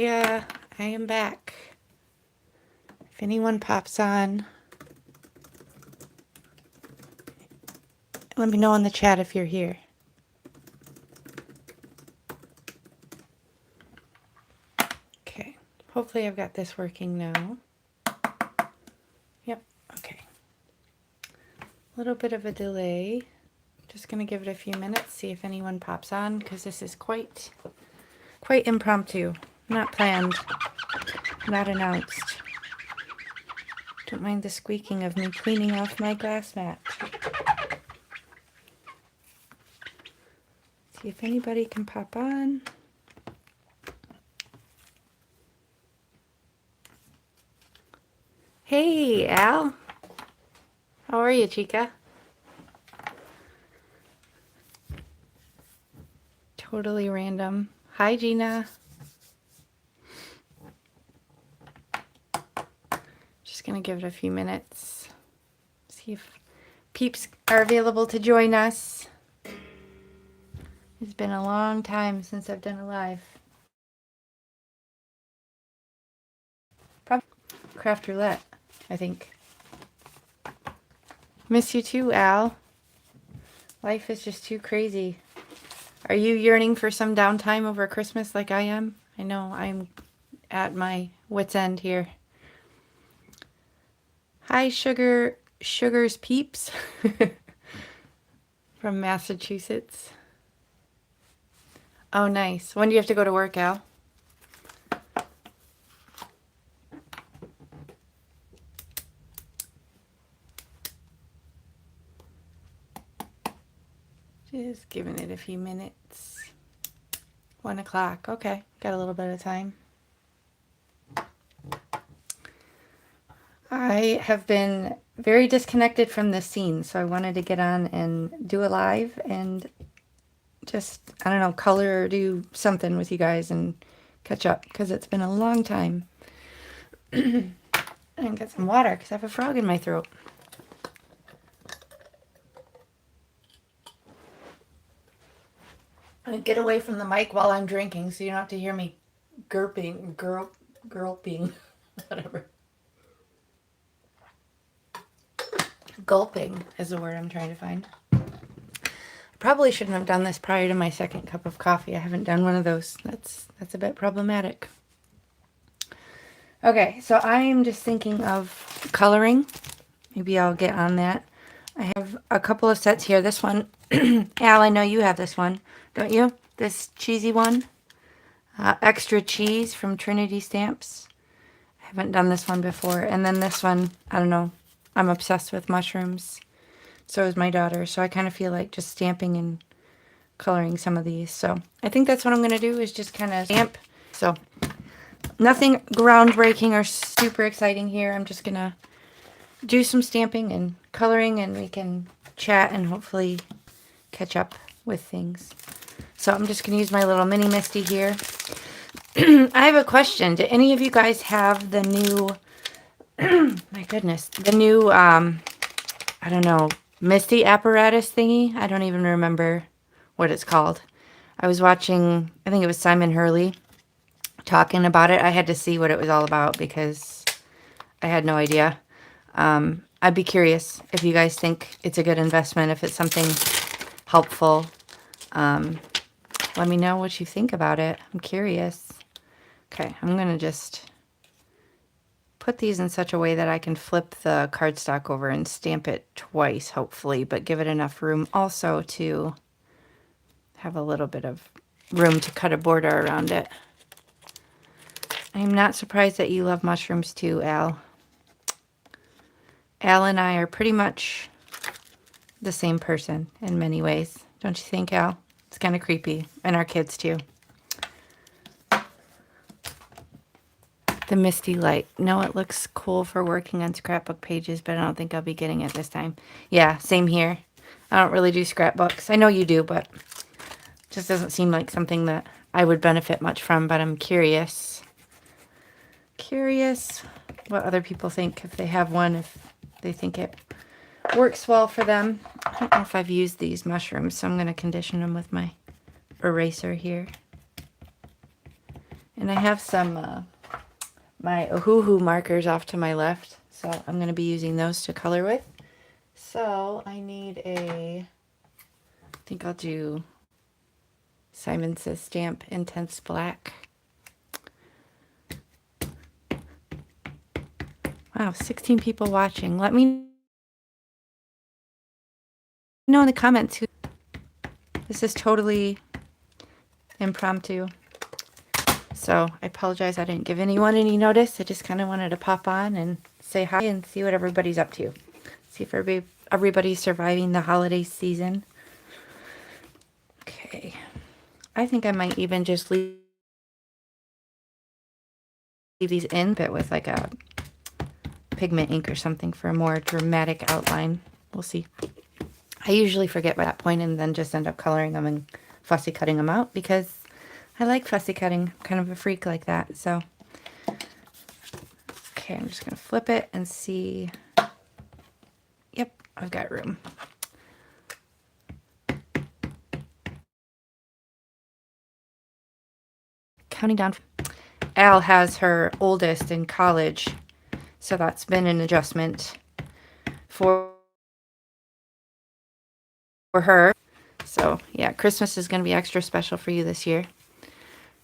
I am back. If anyone pops on, let me know in the chat if you're here. Okay, hopefully I've got this working now. Yep, okay. A little bit of a delay. Just going to give it a few minutes, see if anyone pops on, because this is quite impromptu. Not planned, not announced. Don't mind the squeaking of me cleaning off my glass mat. See if anybody can pop on. Hey, Al. How are you, Chica? Totally random. Hi, Gina. Just gonna give it a few minutes. See if peeps are available to join us. It's been a long time since I've done a live. Probably craft roulette, I think. Miss you too, Al. Life is just too crazy. Are you yearning for some downtime over Christmas like I am? I know I'm at my wit's end here. Hi, Sugar's peeps from Massachusetts. Oh, nice. When do you have to go to work, Al? Just giving it a few minutes. 1 o'clock. Okay, got a little bit of time. I have been very disconnected from this scene, so I wanted to get on and do a live and just, I don't know, color or do something with you guys and catch up, because it's been a long time. And get some water, because I have a frog in my throat. And get away from the mic while I'm drinking, so you don't have to hear me gulping, whatever. Gulping is the word I'm trying to find. I probably shouldn't have done this prior to my second cup of coffee. I haven't done one of those. That's a bit problematic. Okay, so I am just thinking of coloring. Maybe I'll get on that. I have a couple of sets here. This one, Al, I know you have this one, don't you? This cheesy one. Extra cheese from Trinity Stamps. I haven't done this one before. And then this one, I don't know. I'm obsessed with mushrooms. So is my daughter. So I kind of feel like just stamping and coloring some of these. So I think that's what I'm going to do, is just kind of stamp. So nothing groundbreaking or super exciting here. I'm just going to do some stamping and coloring, and we can chat and hopefully catch up with things. So I'm just going to use my little mini Misty here. I have a question. Do any of you guys have the new, my goodness, the new, I don't know, Misty apparatus thingy? I don't even remember what it's called. I was watching, I think it was Simon Hurley talking about it. I had to see what it was all about because I had no idea. I'd be curious if you guys think it's a good investment, if it's something helpful. Let me know what you think about it. I'm curious. Okay, I'm going to just put these in such a way that I can flip the cardstock over and stamp it twice, hopefully, but give it enough room also to have a little bit of room to cut a border around it. I'm not surprised that you love mushrooms too, Al. Al and I are pretty much the same person in many ways. Don't you think, Al? It's kind of creepy. And our kids too. The Misty Light. No, it looks cool for working on scrapbook pages, but I don't think I'll be getting it this time. Yeah, same here. I don't really do scrapbooks. I know you do, but it just doesn't seem like something that I would benefit much from, but I'm curious. Curious what other people think, if they have one, if they think it works well for them. I don't know if I've used these mushrooms, so I'm going to condition them with my eraser here. And I have some my 𝗁𝗁 markers off to my left, so I'm going to be using those to color with. So I need I think I'll do Simon Says Stamp Intense Black. Wow, 16 people watching. Let me know in the comments who. This is totally impromptu. So I apologize I didn't give anyone any notice. I just kind of wanted to pop on and say hi and see what everybody's up to. See if everybody's surviving the holiday season. Okay. I think I might even just leave these in, but with like a pigment ink or something for a more dramatic outline. We'll see. I usually forget by that point and then just end up coloring them and fussy cutting them out because I like fussy cutting. I'm kind of a freak like that. So, okay, I'm just going to flip it and see. Yep, I've got room. Counting down. Al has her oldest in college, so that's been an adjustment for her. So yeah, Christmas is going to be extra special for you this year.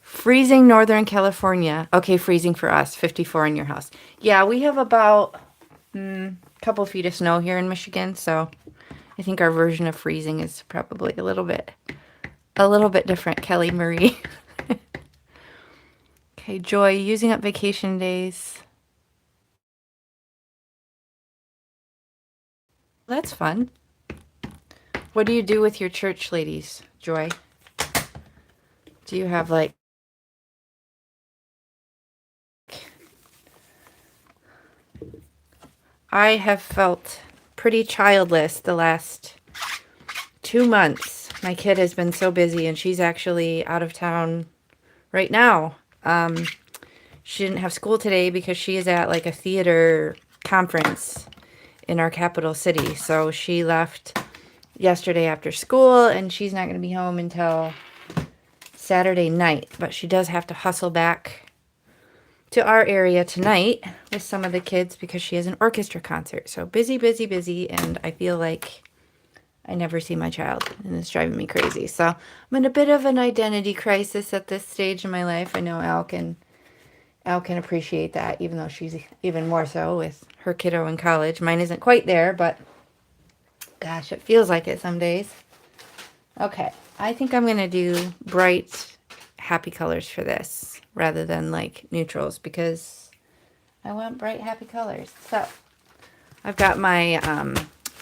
Freezing Northern California. Okay, freezing for us. 54 in your house. Yeah, we have about a couple feet of snow here in Michigan, so I think our version of freezing is probably a little bit different. Kelly Marie. Okay, Joy, using up vacation days. That's fun. What do you do with your church ladies, Joy? Do you have like... I have felt pretty childless the last 2 months. My kid has been so busy and she's actually out of town right now. She didn't have school today because she is at like a theater conference in our capital city. So she left yesterday after school and she's not going to be home until Saturday night. But she does have to hustle back to our area tonight with some of the kids because she has an orchestra concert. So busy, busy, busy. And I feel like I never see my child and it's driving me crazy. So I'm in a bit of an identity crisis at this stage in my life. I know Al can appreciate that, even though she's even more so with her kiddo in college. Mine isn't quite there, but gosh, it feels like it some days. Okay, I think I'm going to do bright, happy colors for this rather than like neutrals because I want bright, happy colors. So I've got my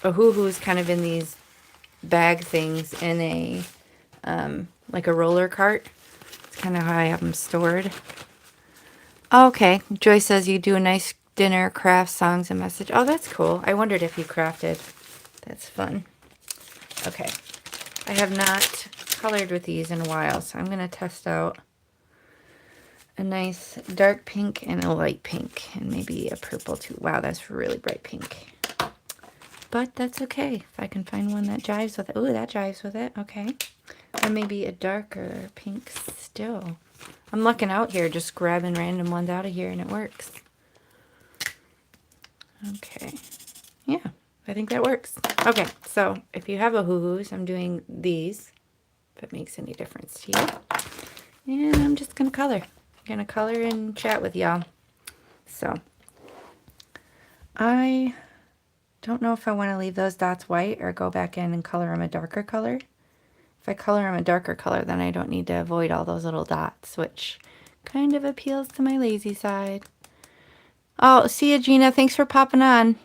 𝗁𝗁s kind of in these bag things in a like a roller cart. It's kind of how I have them stored. Okay, Joy says you do a nice dinner, craft, songs, and message. Oh, that's cool. I wondered if you crafted. That's fun. Okay, I have not colored with these in a while, so I'm going to test out a nice dark pink and a light pink, and maybe a purple too. Wow, that's really bright pink. But that's okay. If I can find one that jives with it. Ooh, that jives with it. Okay. And maybe a darker pink still. I'm looking out here, just grabbing random ones out of here, and it works. Okay. Yeah, I think that works. Okay, so if you have 𝗁𝗁s, I'm doing these, if it makes any difference to you. And I'm just going to color. I'm going to color and chat with y'all. So, I don't know if I want to leave those dots white or go back in and color them a darker color. If I color them a darker color, then I don't need to avoid all those little dots, which kind of appeals to my lazy side. Oh, see ya, Gina. Thanks for popping on.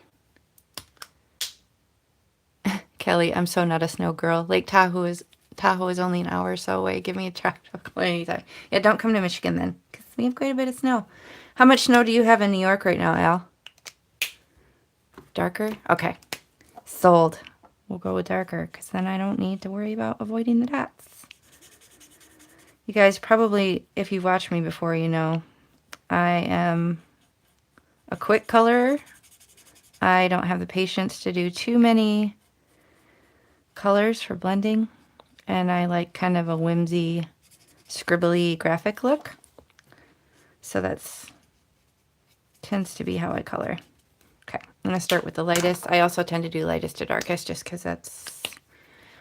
Kelly, I'm so not a snow girl. Lake Tahoe is only an hour or so away. Give me a tropical anytime. Yeah, don't come to Michigan then, because we have quite a bit of snow. How much snow do you have in New York right now, Al? Darker? Okay. Sold. We'll go with darker, because then I don't need to worry about avoiding the dots. You guys probably, if you've watched me before, you know I am a quick colorer. I don't have the patience to do too many colors for blending, and I like kind of a whimsy, scribbly graphic look. So that's tends to be how I color. Okay, I'm going to start with the lightest. I also tend to do lightest to darkest just because that's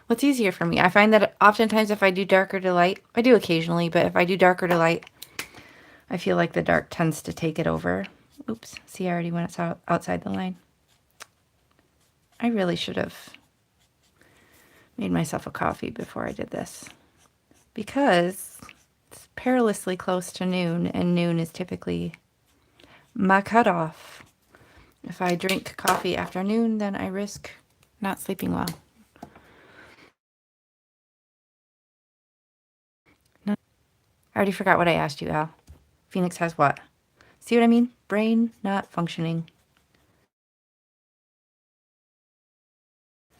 what's easier for me. I find that oftentimes if I do darker to light, I do occasionally, but if I do darker to light, I feel like the dark tends to take it over. Oops, see, I already went outside the line. I really should have made myself a coffee before I did this because it's perilously close to noon, and noon is typically my cutoff. If I drink coffee after noon, then I risk not sleeping well. No. I already forgot what I asked you, Al. Phoenix has what? See what I mean? Brain not functioning.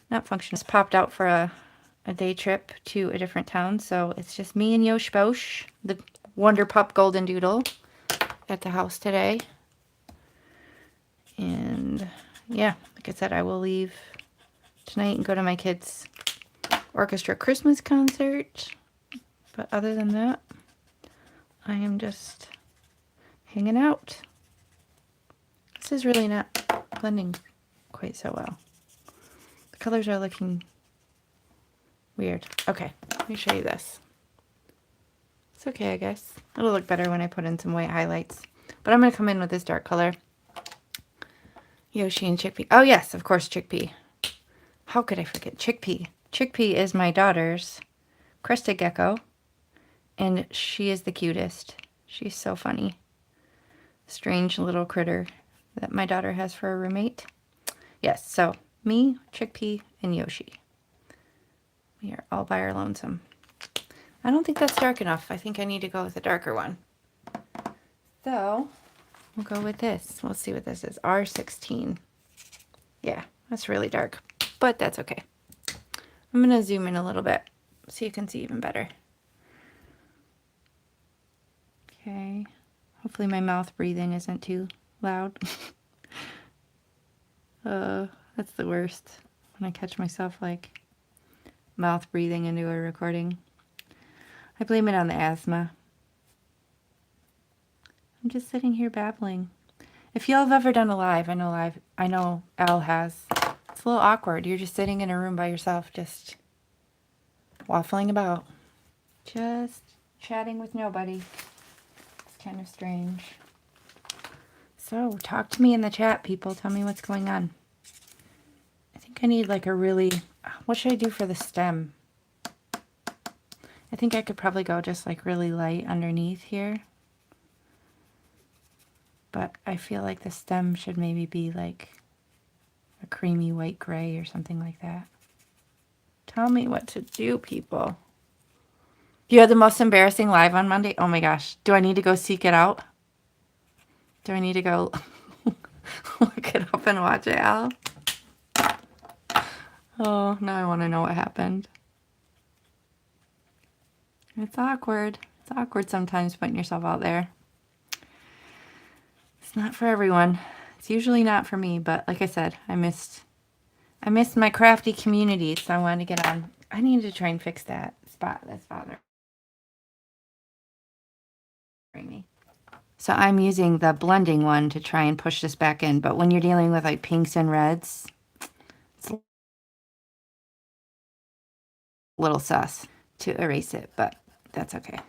Not functioning. Just popped out for a day trip to a different town, so it's just me and 𝗫𝗄𝗃, the Wonder Pup Golden Doodle, at the house today. And yeah, like I said, I will leave tonight and go to my kids' orchestra Christmas concert. But other than that, I am just hanging out. This is really not blending quite so well. The colors are looking weird. Okay, let me show you this. It's okay, I guess. It'll look better when I put in some white highlights. But I'm going to come in with this dark color. 𝗫𝗄𝗃 and 𝗁𝗵𝗃. Oh yes, of course, 𝗁𝗵𝗃. How could I forget 𝗁𝗵𝗃? 𝗁𝗵𝗃 is my daughter's crested gecko, and she is the cutest. She's so funny. Strange little critter that my daughter has for a roommate. Yes, so me, 𝗁𝗵𝗃, and 𝗫𝗄𝗃. We are all by our lonesome. I don't think that's dark enough. I think I need to go with a darker one. So we'll go with this. We'll see what this is. R16. Yeah, that's really dark, but that's okay. I'm going to zoom in a little bit so you can see even better. Okay. Hopefully my mouth breathing isn't too loud. That's the worst when I catch myself like mouth breathing into a recording. I blame it on the asthma. I'm just sitting here babbling. If y'all have ever done a live, I know Al has. It's a little awkward. You're just sitting in a room by yourself, just waffling about. Just chatting with nobody. It's kind of strange. So, talk to me in the chat, people. Tell me what's going on. I think I need like a really... What should I do for the stem? I think I could probably go just like really light underneath here. But I feel like the stem should maybe be like a creamy white gray or something like that. Tell me what to do, people. You had the most embarrassing live on Monday? Oh my gosh. Do I need to go seek it out? Do I need to go look it up and watch it, Al? Oh, now I want to know what happened. It's awkward. It's awkward sometimes putting yourself out there. It's not for everyone. It's usually not for me, but like I said, I missed my crafty community, so I wanted to get on. I need to try and fix that spot that's bothering me. So I'm using the blending one to try and push this back in, but when you're dealing with like pinks and reds, it's a little sus to erase it, but that's okay.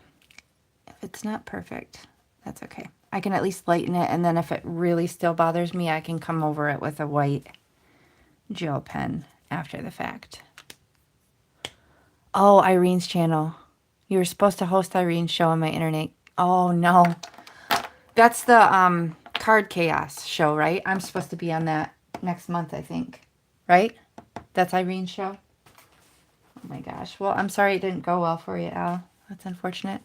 If it's not perfect, that's okay. I can at least lighten it, and then if it really still bothers me, I can come over it with a white gel pen after the fact. Oh, Irene's channel. You were supposed to host Irene's show on my internet. Oh, no. That's the Card Chaos show, right? I'm supposed to be on that next month, I think. Right? That's Irene's show? Oh, my gosh. Well, I'm sorry it didn't go well for you, Al. That's unfortunate.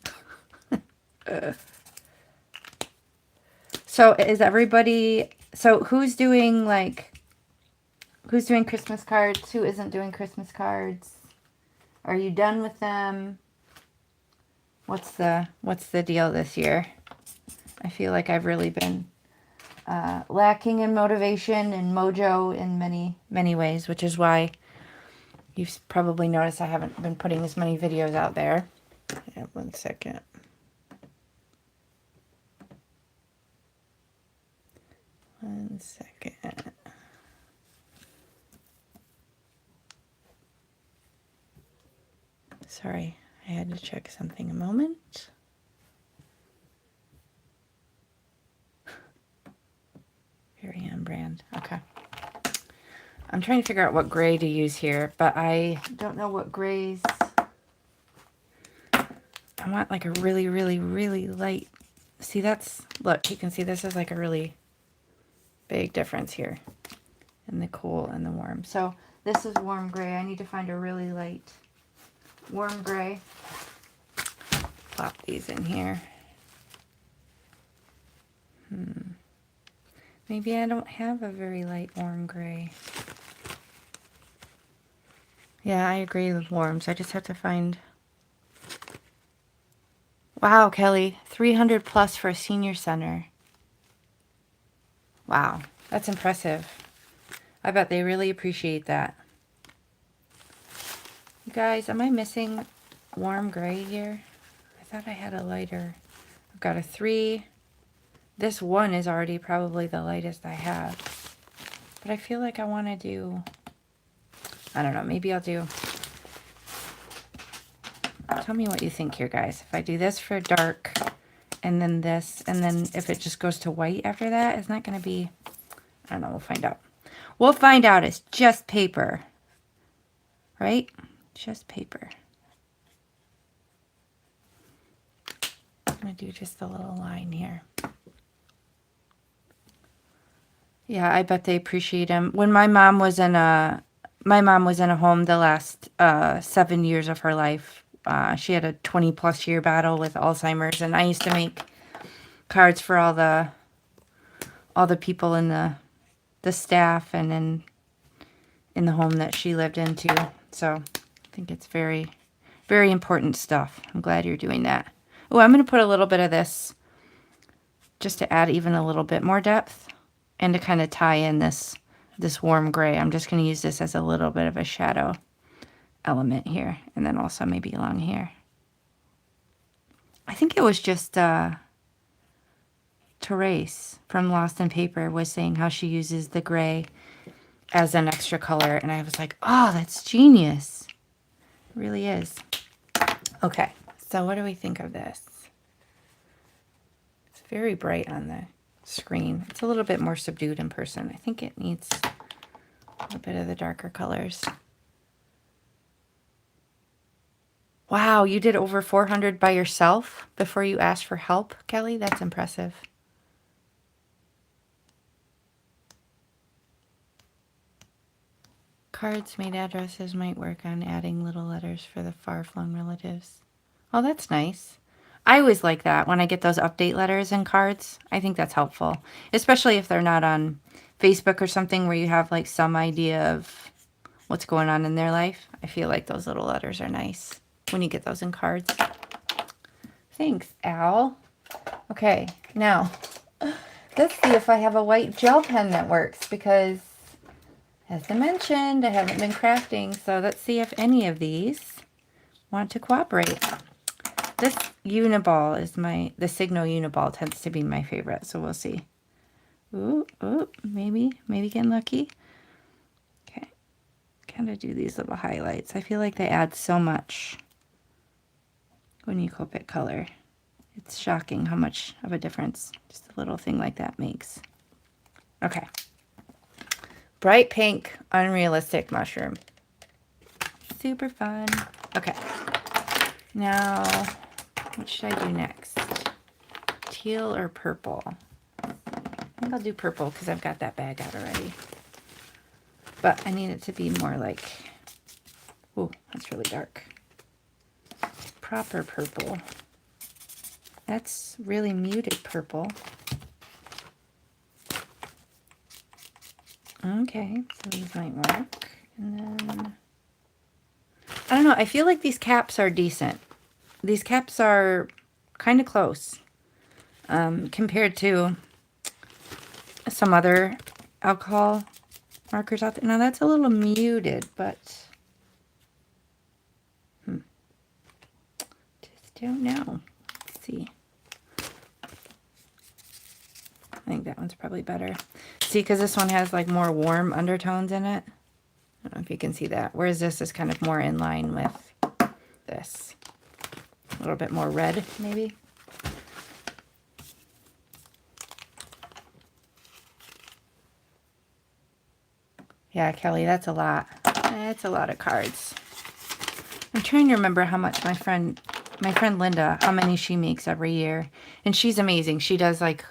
So is everybody... So who's doing, like... Who's doing Christmas cards? Who isn't doing Christmas cards? Are you done with them? What's the deal this year? I feel like I've really been lacking in motivation and mojo in many ways, which is why you've probably noticed I haven't been putting as many videos out there. Yeah, 1 second. 1 second. Sorry, I had to check something a moment. Very on brand. Okay. I'm trying to figure out what gray to use here, but I don't know what grays. I want like a really, really, really light. See, that's, look, you can see this is like a really big difference here in the cool and the warm. So this is warm gray. I need to find a really light warm gray. Plop these in here. Maybe I don't have a very light warm gray. Yeah, I agree with warms. I just have to find... Wow, Kelly, 300 plus for a senior center. Wow, that's impressive. I bet they really appreciate that. You guys, am I missing warm gray here? I thought I had a lighter. I've got a 3. This 1 is already probably the lightest I have. But I feel like I want to do... I don't know, maybe I'll do... Tell me what you think here, guys. If I do this for dark, and then this, and then if it just goes to white after that, it's not going to be... I don't know, we'll find out. We'll find out. It's just paper. Right? Just paper. I'm going to do just a little line here. Yeah, I bet they appreciate them. When my mom was in a home the last 7 years of her life. She had a 20+ year battle with Alzheimer's, and I used to make cards for all the people in the staff and in the home that she lived in too. So I think it's very, very important stuff. I'm glad you're doing that. Oh, I'm going to put a little bit of this just to add even a little bit more depth and to kind of tie in this warm gray. I'm just going to use this as a little bit of a shadow element here, and then also maybe along here. I think it was just Therese from Lost in Paper was saying how she uses the gray as an extra color, and I was like, oh, that's genius. It really is. Okay, so what do we think of this? It's very bright on the screen. It's a little bit more subdued in person. I think it needs a little bit of the darker colors. Wow, you did over 400 by yourself before you asked for help, Kelly? That's impressive. Cards made addresses might work on adding little letters for the far-flung relatives. Oh, that's nice. I always like that when I get those update letters and cards. I think that's helpful, especially if they're not on Facebook or something where you have like some idea of what's going on in their life. I feel like those little letters are nice when you get those in cards. Thanks, Al. Okay, now let's see if I have a white gel pen that works, because as I mentioned, I haven't been crafting, so let's see if any of these want to cooperate. This Uniball is the Signal Uniball tends to be my favorite, so we'll see. Ooh, maybe getting lucky. Okay, kind of do these little highlights. I feel like they add so much when you pick color. It's shocking how much of a difference just a little thing like that makes. Okay. Bright pink, unrealistic mushroom. Super fun. Okay. Now, what should I do next? Teal or purple? I think I'll do purple because I've got that bag out already. But I need it to be more like, oh, that's really dark. Proper purple. That's really muted purple. Okay, so these might work. And then, I don't know, I feel like these caps are decent. These caps are kind of close compared to some other alcohol markers out there. Now that's a little muted, but just don't know. Let's see. I think that one's probably better. See, because this one has like more warm undertones in it. I don't know if you can see that. Whereas this is kind of more in line with this. A little bit more red, maybe. Yeah, Kelly, that's a lot. That's a lot of cards. I'm trying to remember how much my friend Linda, how many she makes every year. And she's amazing. She does like,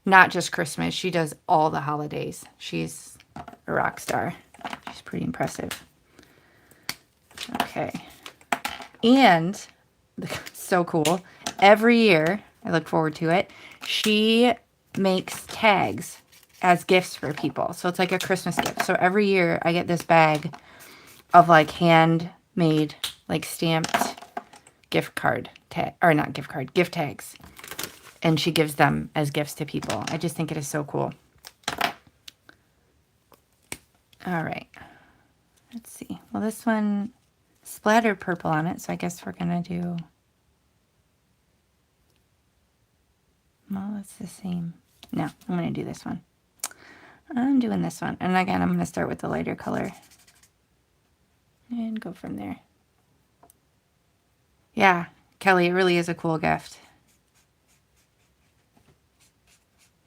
not just Christmas, she does all the holidays. She's a rock star. She's pretty impressive. Okay. And, so cool, every year, I look forward to it, she makes tags as gifts for people. So it's like a Christmas gift. So every year I get this bag of like handmade, like stamped gift card tag, or not gift card, gift tags. And she gives them as gifts to people. I just think it is so cool. All right. Let's see. Well, this one splattered purple on it, so I guess we're going to do... Well, it's the same. No, I'm going to do this one. I'm doing this one. And again, I'm going to start with the lighter color. And go from there. Yeah, Kelly, it really is a cool gift.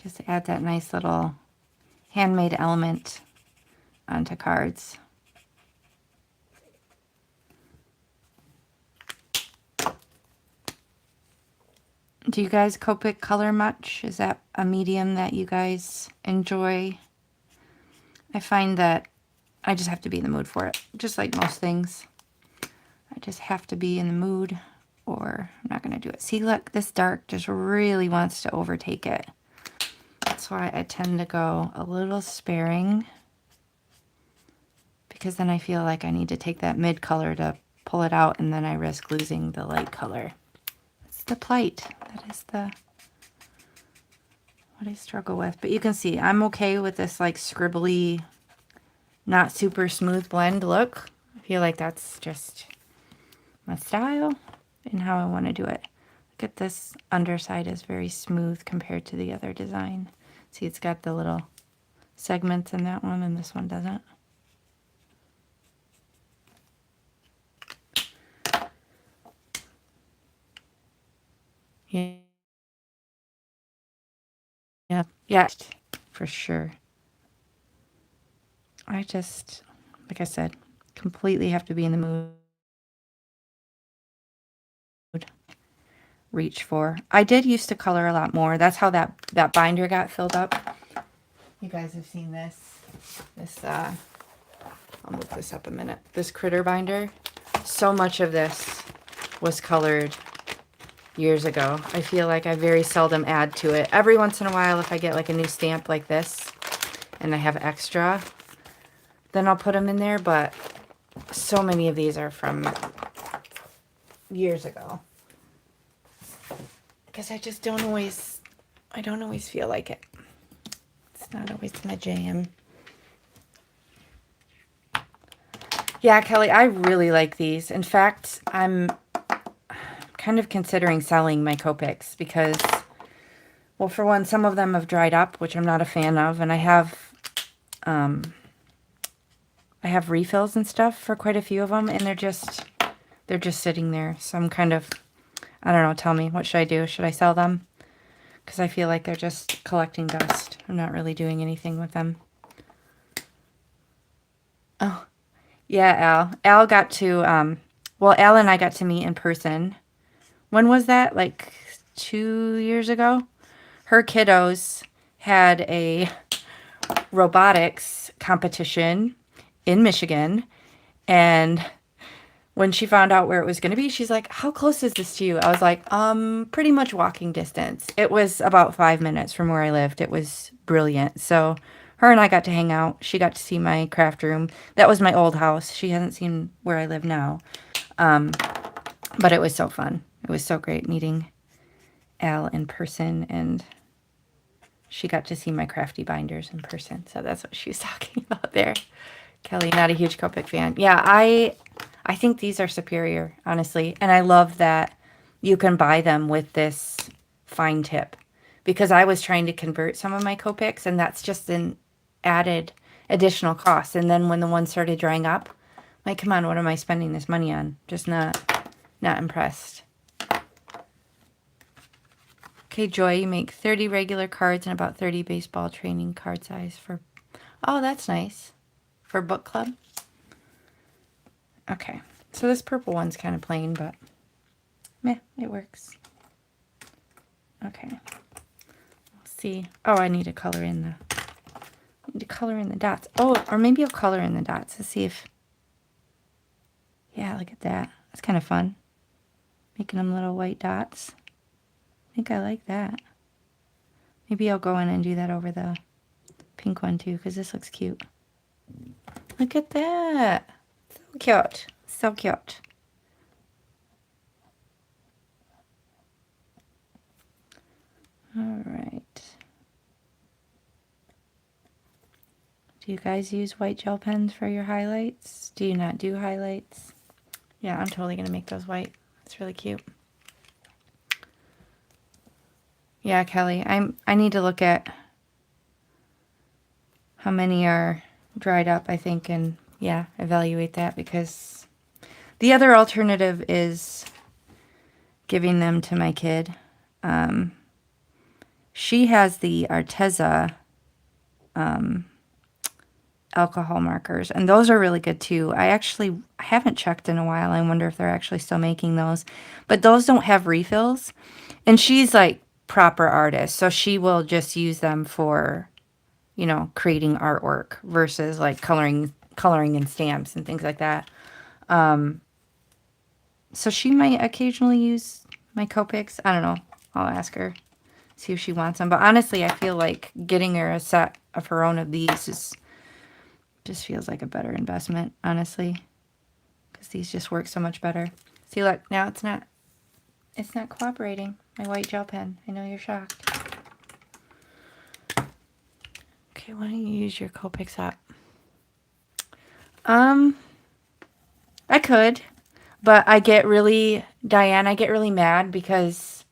Just add that nice little handmade element onto cards. Do you guys Copic color much? Is that a medium that you guys enjoy? I find that I just have to be in the mood for it, just like most things. I just have to be in the mood or I'm not going to do it. See, look, this dark just really wants to overtake it. That's why I tend to go a little sparing, because then I feel like I need to take that mid color to pull it out, and then I risk losing the light color. It's the plight. That is what I struggle with. But you can see I'm okay with this like scribbly, not super smooth blend look. I feel like that's just my style and how I want to do it. Look at this underside is very smooth compared to the other design. See, it's got the little segments in that one, and this one doesn't. Yeah. Yeah, for sure. I just, like I said, completely have to be in the mood. Reach for. I did used to color a lot more. That's how that binder got filled up. You guys have seen this. I'll move this up a minute. This critter binder. So much of this was colored years ago. I feel like I very seldom add to it. Every once in a while, if I get like a new stamp like this and I have extra, then I'll put them in there. But so many of these are from years ago. Because I just don't always feel like it. It's not always my jam. Yeah, Kelly, I really like these. In fact, I'm kind of considering selling my Copics because, well, for one, some of them have dried up, which I'm not a fan of, and I have refills and stuff for quite a few of them, and they're just sitting there. So I'm kind of, I don't know, tell me, what should I do? Should I sell them? Because I feel like they're just collecting dust. I'm not really doing anything with them. Oh, yeah, Al. Al got to, well, Al and I got to meet in person. When was that? Like 2 years ago? Her kiddos had a robotics competition in Michigan, and when she found out where it was going to be, she's like, how close is this to you? I was like, pretty much walking distance. It was about 5 minutes from where I lived. It was brilliant. So her and I got to hang out. She got to see my craft room. That was my old house. She hasn't seen where I live now. But it was so fun. It was so great meeting Al in person, and she got to see my crafty binders in person. So that's what she was talking about there. Kelly, not a huge Copic fan. Yeah, I think these are superior, honestly. And I love that you can buy them with this fine tip, because I was trying to convert some of my Copics, and that's just an added additional cost. And then when the ones started drying up, like, come on, what am I spending this money on? Just not impressed. Okay, Joy, you make 30 regular cards and about 30 baseball training card size for... Oh, that's nice. For book club. Okay, so this purple one's kind of plain, but meh, it works. Okay, let's see. Oh, I need to color in the dots. Oh, or maybe I'll color in the dots to see if... Yeah, look at that. That's kind of fun. Making them little white dots. I think I like that. Maybe I'll go in and do that over the pink one too, because this looks cute. Look at that. So cute. So cute. All right. Do you guys use white gel pens for your highlights? Do you not do highlights? Yeah, I'm totally going to make those white. It's really cute. Yeah, Kelly, I need to look at how many are dried up, I think, and yeah, evaluate that, because the other alternative is giving them to my kid. She has the 𝗳𝗃𝗃 alcohol markers, and those are really good too. I haven't checked in a while. I wonder if they're actually still making those, but those don't have refills, and she's like proper artist, so she will just use them for, you know, creating artwork versus like coloring in stamps and things like that. So she might occasionally use my Copics. I don't know. I'll ask her, see if she wants them. But honestly, I feel like getting her a set of her own of these just feels like a better investment, honestly, because these just work so much better. See, look, now it's not cooperating. My white gel pen. I know you're shocked. Okay, why don't you use your Copics up? I could, but I get really mad because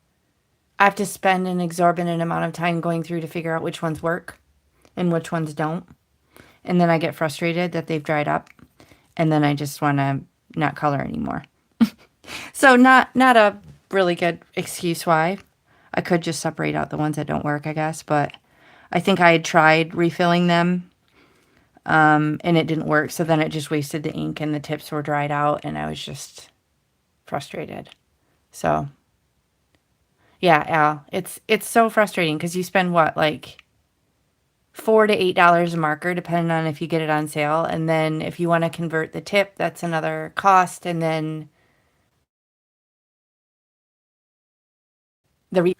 I have to spend an exorbitant amount of time going through to figure out which ones work and which ones don't. And then I get frustrated that they've dried up, and then I just want to not color anymore. So not a really good excuse why. I could just separate out the ones that don't work, I guess, but I think I had tried refilling them, and it didn't work, so then it just wasted the ink and the tips were dried out, and I was just frustrated. So, yeah, Al, it's so frustrating because you spend, what, like $4 to $8 a marker, depending on if you get it on sale, and then if you want to convert the tip, that's another cost, and then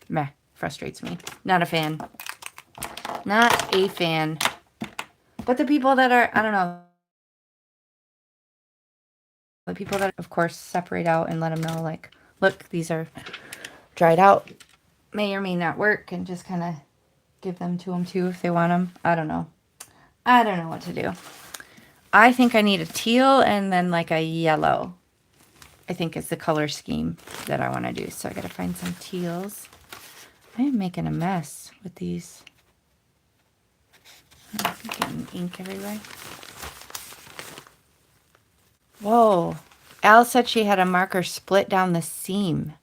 meh, frustrates me. Not a fan. Not a fan. But the people that are, I don't know, the people that, of course, separate out and let them know, like, look, these are dried out, may or may not work, and just kind of give them to them too if they want them. I don't know. I don't know what to do. I think I need a teal and then like a yellow, I think is the color scheme that I want to do. So I got to find some teals. I am making a mess with these. I'm getting ink everywhere. Whoa. Al said she had a marker split down the seam.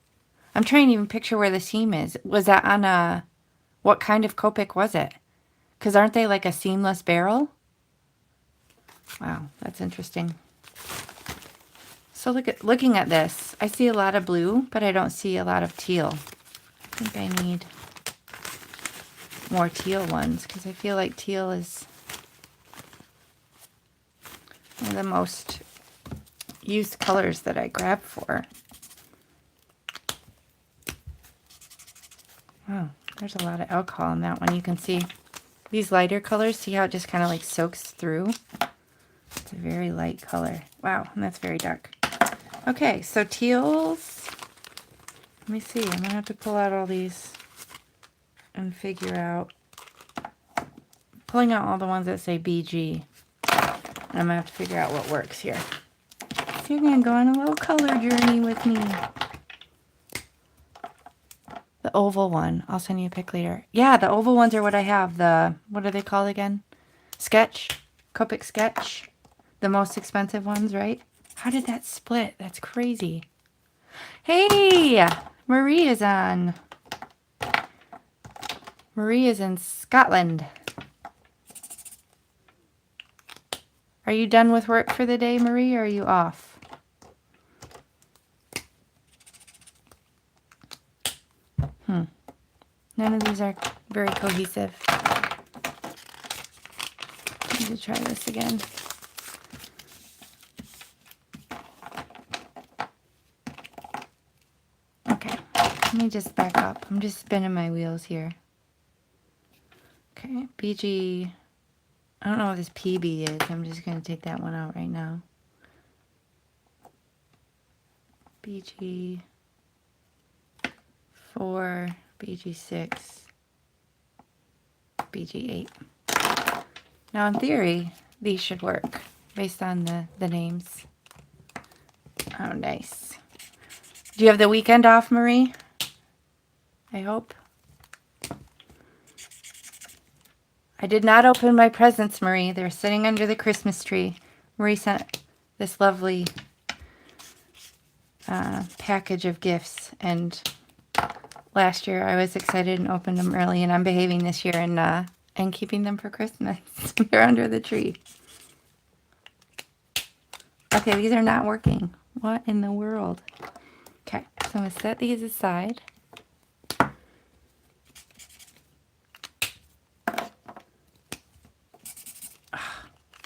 I'm trying to even picture where the seam is. Was that on a... What kind of Copic was it? Because aren't they like a seamless barrel? Wow, that's interesting. So looking at this, I see a lot of blue, but I don't see a lot of teal. I think I need more teal ones because I feel like teal is one of the most used colors that I grab for. Wow, there's a lot of alcohol in that one. You can see these lighter colors. See how it just kind of like soaks through? It's a very light color. Wow, and that's very dark. Okay, so teals. Let me see. I'm going to have to pull out all these and figure out. Pulling out all the ones that say BG. And I'm going to have to figure out what works here. So you're going to go on a little color journey with me. The oval one. I'll send you a pic later. Yeah, the oval ones are what I have. The, what are they called again? Sketch. Copic Sketch. The most expensive ones, right? How did that split? That's crazy. Hey! Marie is on. Marie is in Scotland. Are you done with work for the day, Marie, or are you off? None of these are very cohesive. Let me try this again. Okay, let me just back up. I'm just spinning my wheels here. Okay, BG, I don't know what this PB is. I'm just going to take that one out right now. BG 4, BG 6, BG 8. Now in theory, these should work based on the names. Oh, nice. Do you have the weekend off, Marie? I hope. I did not open my presents, Marie. They're sitting under the Christmas tree. Marie sent this lovely package of gifts, and last year I was excited and opened them early, and I'm behaving this year and keeping them for Christmas. They're under the tree. Okay, these are not working. What in the world? Okay, so I'm going to set these aside.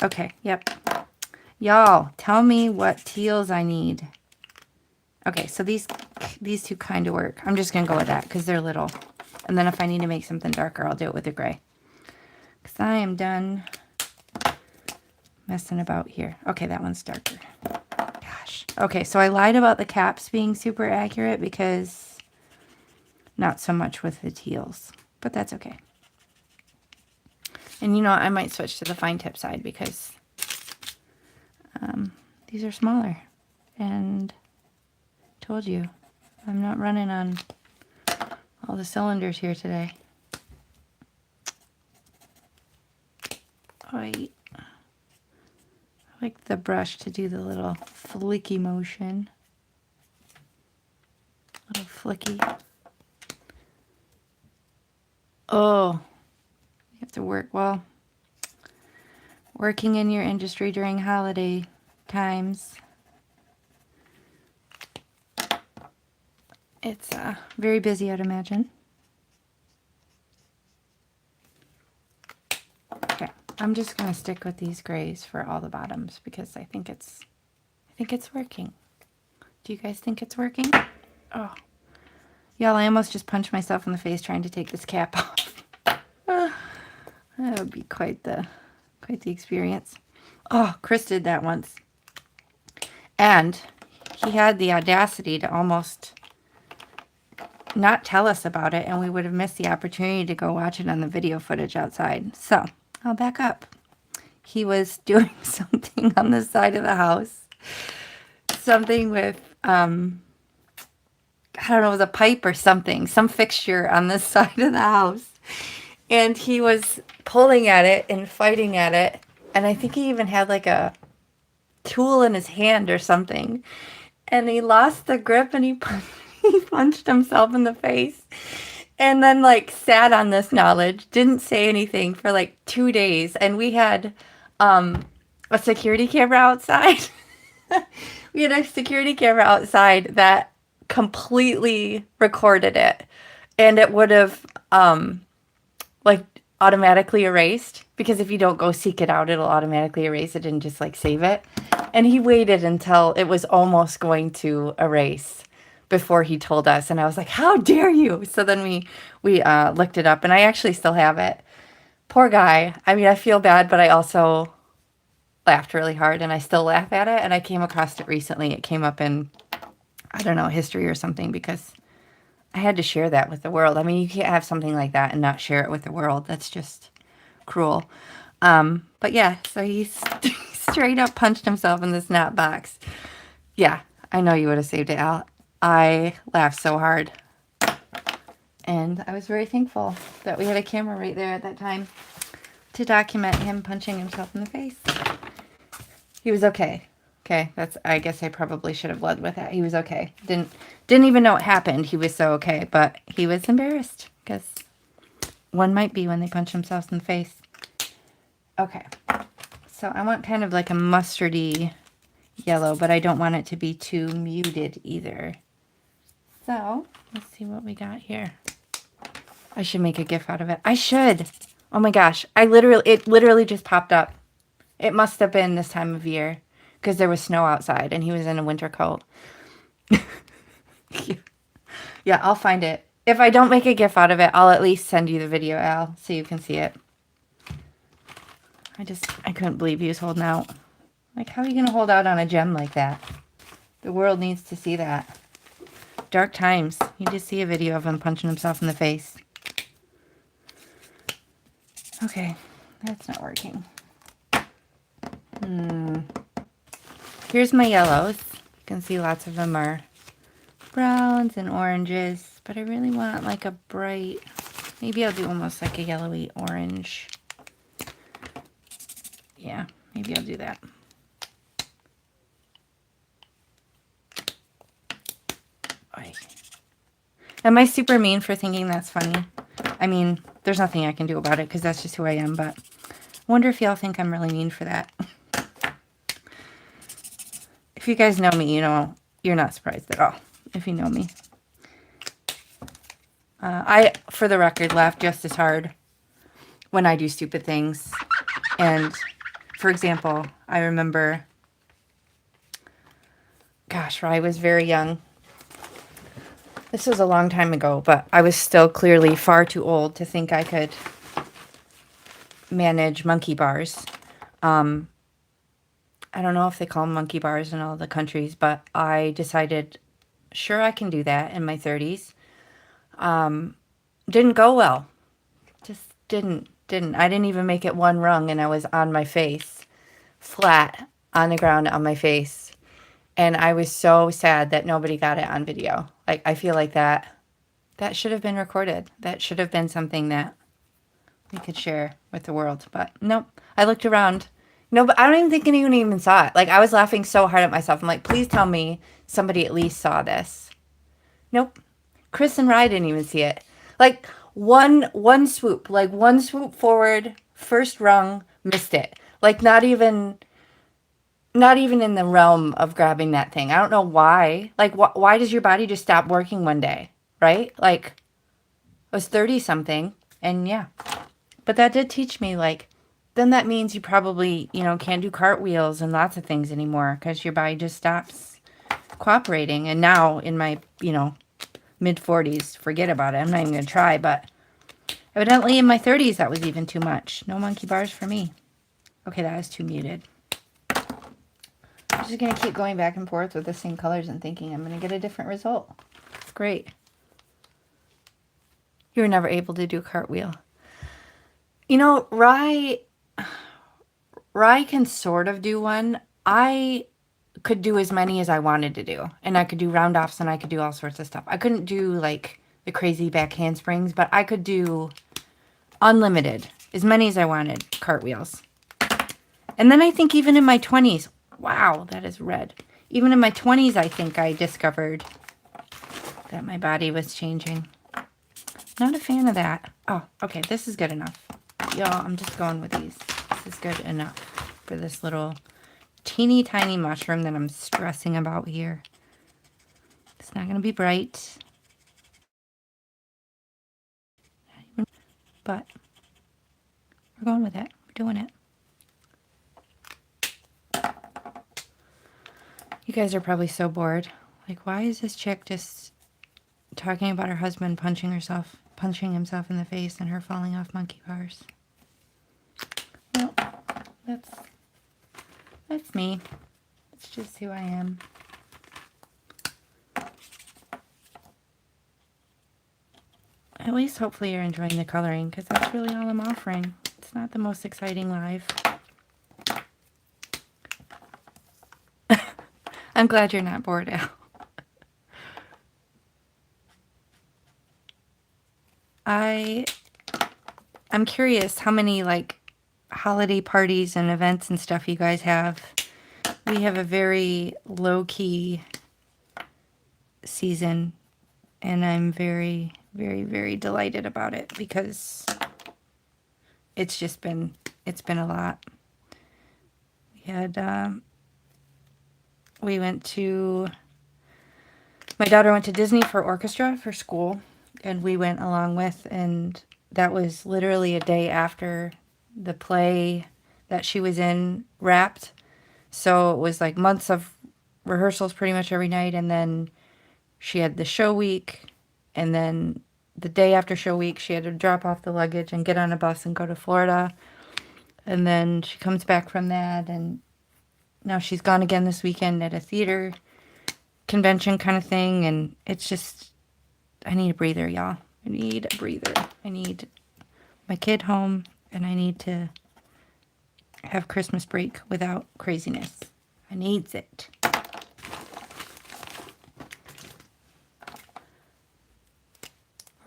Okay, yep. Y'all, tell me what teals I need. Okay, so these two kind of work. I'm just going to go with that because they're little. And then if I need to make something darker, I'll do it with the gray. Because I am done messing about here. Okay, that one's darker. Gosh. Okay, so I lied about the caps being super accurate because not so much with the teals. But that's okay. And you know, I might switch to the fine tip side because these are smaller. And told you, I'm not running on all the cylinders here today. I like the brush to do the little flicky motion. Little flicky. Oh, you have to work. Well, working in your industry during holiday times, it's very busy, I'd imagine. Okay, I'm just gonna stick with these grays for all the bottoms because I think it's working. Do you guys think it's working? Oh, y'all, I almost just punched myself in the face trying to take this cap off. That would be quite the experience. Oh, Chris did that once, and he had the audacity to almost not tell us about it, and we would have missed the opportunity to go watch it on the video footage outside. So I'll back up. He was doing something on the side of the house, something with I don't know, it was a pipe or something, some fixture on the side of the house, and he was pulling at it and fighting at it, and I think he even had like a tool in his hand or something, and he lost the grip and he punched himself in the face, and then like sat on this knowledge, didn't say anything for like 2 days, and we had a security camera outside. We had a security camera outside that completely recorded it, and it would have like automatically erased, because if you don't go seek it out, it'll automatically erase it and just like save it. And he waited until it was almost going to erase before he told us, and I was like, how dare you? So then we looked it up, and I actually still have it. Poor guy. I mean, I feel bad, but I also laughed really hard, and I still laugh at it. And I came across it recently. It came up in, I don't know, history or something, because I had to share that with the world. I mean, you can't have something like that and not share it with the world. That's just cruel. But yeah, so he straight up punched himself in this knot box. Yeah, I know you would have saved it, Al. I laughed so hard. And I was very thankful that we had a camera right there at that time to document him punching himself in the face. He was okay. Okay, I guess I probably should have led with that. He was okay. Didn't even know what happened. He was so okay, but he was embarrassed because one might be when they punch themselves in the face. Okay, so I want kind of like a mustardy yellow, but I don't want it to be too muted either. So let's see what we got here. I should make a GIF out of it. I should. Oh my gosh, it literally just popped up. It must have been this time of year because there was snow outside and he was in a winter coat. Yeah, I'll find it. If I don't make a GIF out of it, I'll at least send you the video, Al, so you can see it. I couldn't believe he was holding out. Like, how are you going to hold out on a gem like that? The world needs to see that. Dark times. You just see a video of him punching himself in the face. Okay, that's not working. Here's my yellows. You can see lots of them are browns and oranges, but I really want like a bright, maybe I'll do almost like a yellowy orange. Yeah, maybe I'll do that. Oy. Am I super mean for thinking that's funny? I mean, there's nothing I can do about it because that's just who I am, but I wonder if y'all think I'm really mean for that. If you guys know me, you know, you're not surprised at all if you know me. I, for the record, laugh just as hard when I do stupid things. And, for example, I remember, gosh, I was very young. This was a long time ago, but I was still clearly far too old to think I could manage monkey bars. I don't know if they call them monkey bars in all the countries, but I decided, sure, I can do that in my 30s. Didn't go well. Just didn't. I didn't even make it one rung, and I was on my face, flat on the ground on my face. And I was so sad that nobody got it on video. Like, I feel like that should have been recorded. That should have been something that we could share with the world. But nope. I looked around. No, but I don't even think anyone even saw it. Like, I was laughing so hard at myself. I'm like, please tell me somebody at least saw this. Nope. Chris and Rye didn't even see it. Like, one swoop. Like, one swoop forward, first rung, missed it. Like, not even in the realm of grabbing that thing. I don't know why. Like, why does your body just stop working one day, right? Like, I was 30-something, and yeah. But that did teach me, like, then that means you probably, you know, can't do cartwheels and lots of things anymore because your body just stops cooperating. And now, in my, you know, mid-40s, forget about it. I'm not even going to try, but evidently in my 30s, that was even too much. No monkey bars for me. Okay, that is too muted. I'm just going to keep going back and forth with the same colors and thinking I'm going to get a different result. It's great. You were never able to do a cartwheel. You know, Rye can sort of do one. I could do as many as I wanted to do. And I could do round-offs and I could do all sorts of stuff. I couldn't do, like, the crazy back handsprings, but I could do unlimited, as many as I wanted, cartwheels. And then I think even in my 20s, wow, that is red. Even in my 20s, I think I discovered that my body was changing. Not a fan of that. Oh, okay, this is good enough. Y'all, I'm just going with these. This is good enough for this little teeny tiny mushroom that I'm stressing about here. It's not going to be bright. But we're going with it. We're doing it. You guys are probably so bored. Like, why is this chick just talking about her husband punching himself in the face and her falling off monkey bars? Well, that's me. It's just who I am. At least hopefully you're enjoying the coloring, because that's really all I'm offering. It's not the most exciting live. I'm glad you're not bored, Al. I'm curious how many like holiday parties and events and stuff you guys have. We have a very low-key season, and I'm very, very, very delighted about it because it's been a lot. My daughter went to Disney for orchestra for school, and we went along with, and that was literally a day after the play that she was in wrapped. So it was like months of rehearsals pretty much every night, and then she had the show week, and then the day after show week she had to drop off the luggage and get on a bus and go to Florida. And then she comes back from that, and now she's gone again this weekend at a theater convention kind of thing, and it's just, I need a breather, y'all. I need a breather. I need my kid home, and I need to have Christmas break without craziness. I needs it.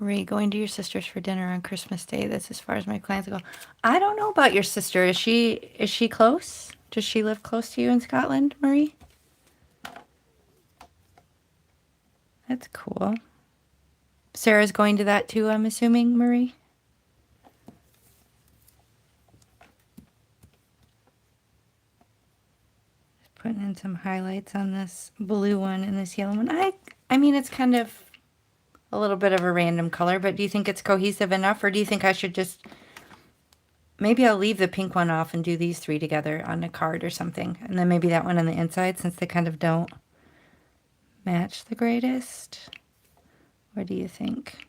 Marie, going to your sister's for dinner on Christmas Day. That's as far as my plans go. I don't know about your sister. Is she close? Does she live close to you in Scotland, Marie? That's cool. Sarah's going to that too, I'm assuming, Marie? Just putting in some highlights on this blue one and this yellow one. I mean, it's kind of a little bit of a random color, but do you think it's cohesive enough, or do you think I should just... Maybe I'll leave the pink one off and do these three together on a card or something, and then maybe that one on the inside, since they kind of don't match the greatest. What do you think?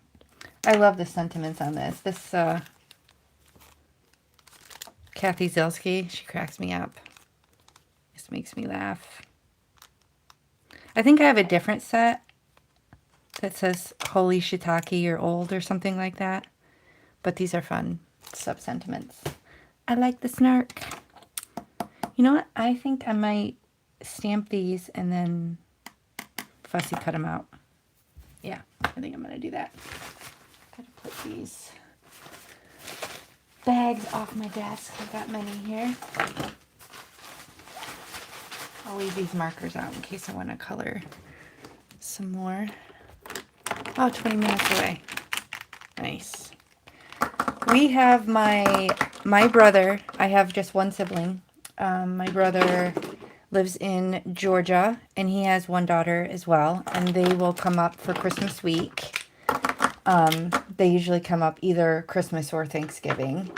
I love the sentiments on this. This 𝗵𝗲𝗃𝗍𝗁, she cracks me up. This makes me laugh. I think I have a different set that says Holy Shiitake, you're old, or something like that. But these are fun sub-sentiments. I like the snark. You know what? I think I might stamp these and then fussy cut them out. Yeah, I think I'm going to do that. Gotta put these bags off my desk. I've got many here. I'll leave these markers out in case I want to color some more. Oh, 20 minutes away. Nice. We have my brother. I have just one sibling. My brother lives in Georgia, and he has one daughter as well, and they will come up for Christmas week. They usually come up either Christmas or Thanksgiving,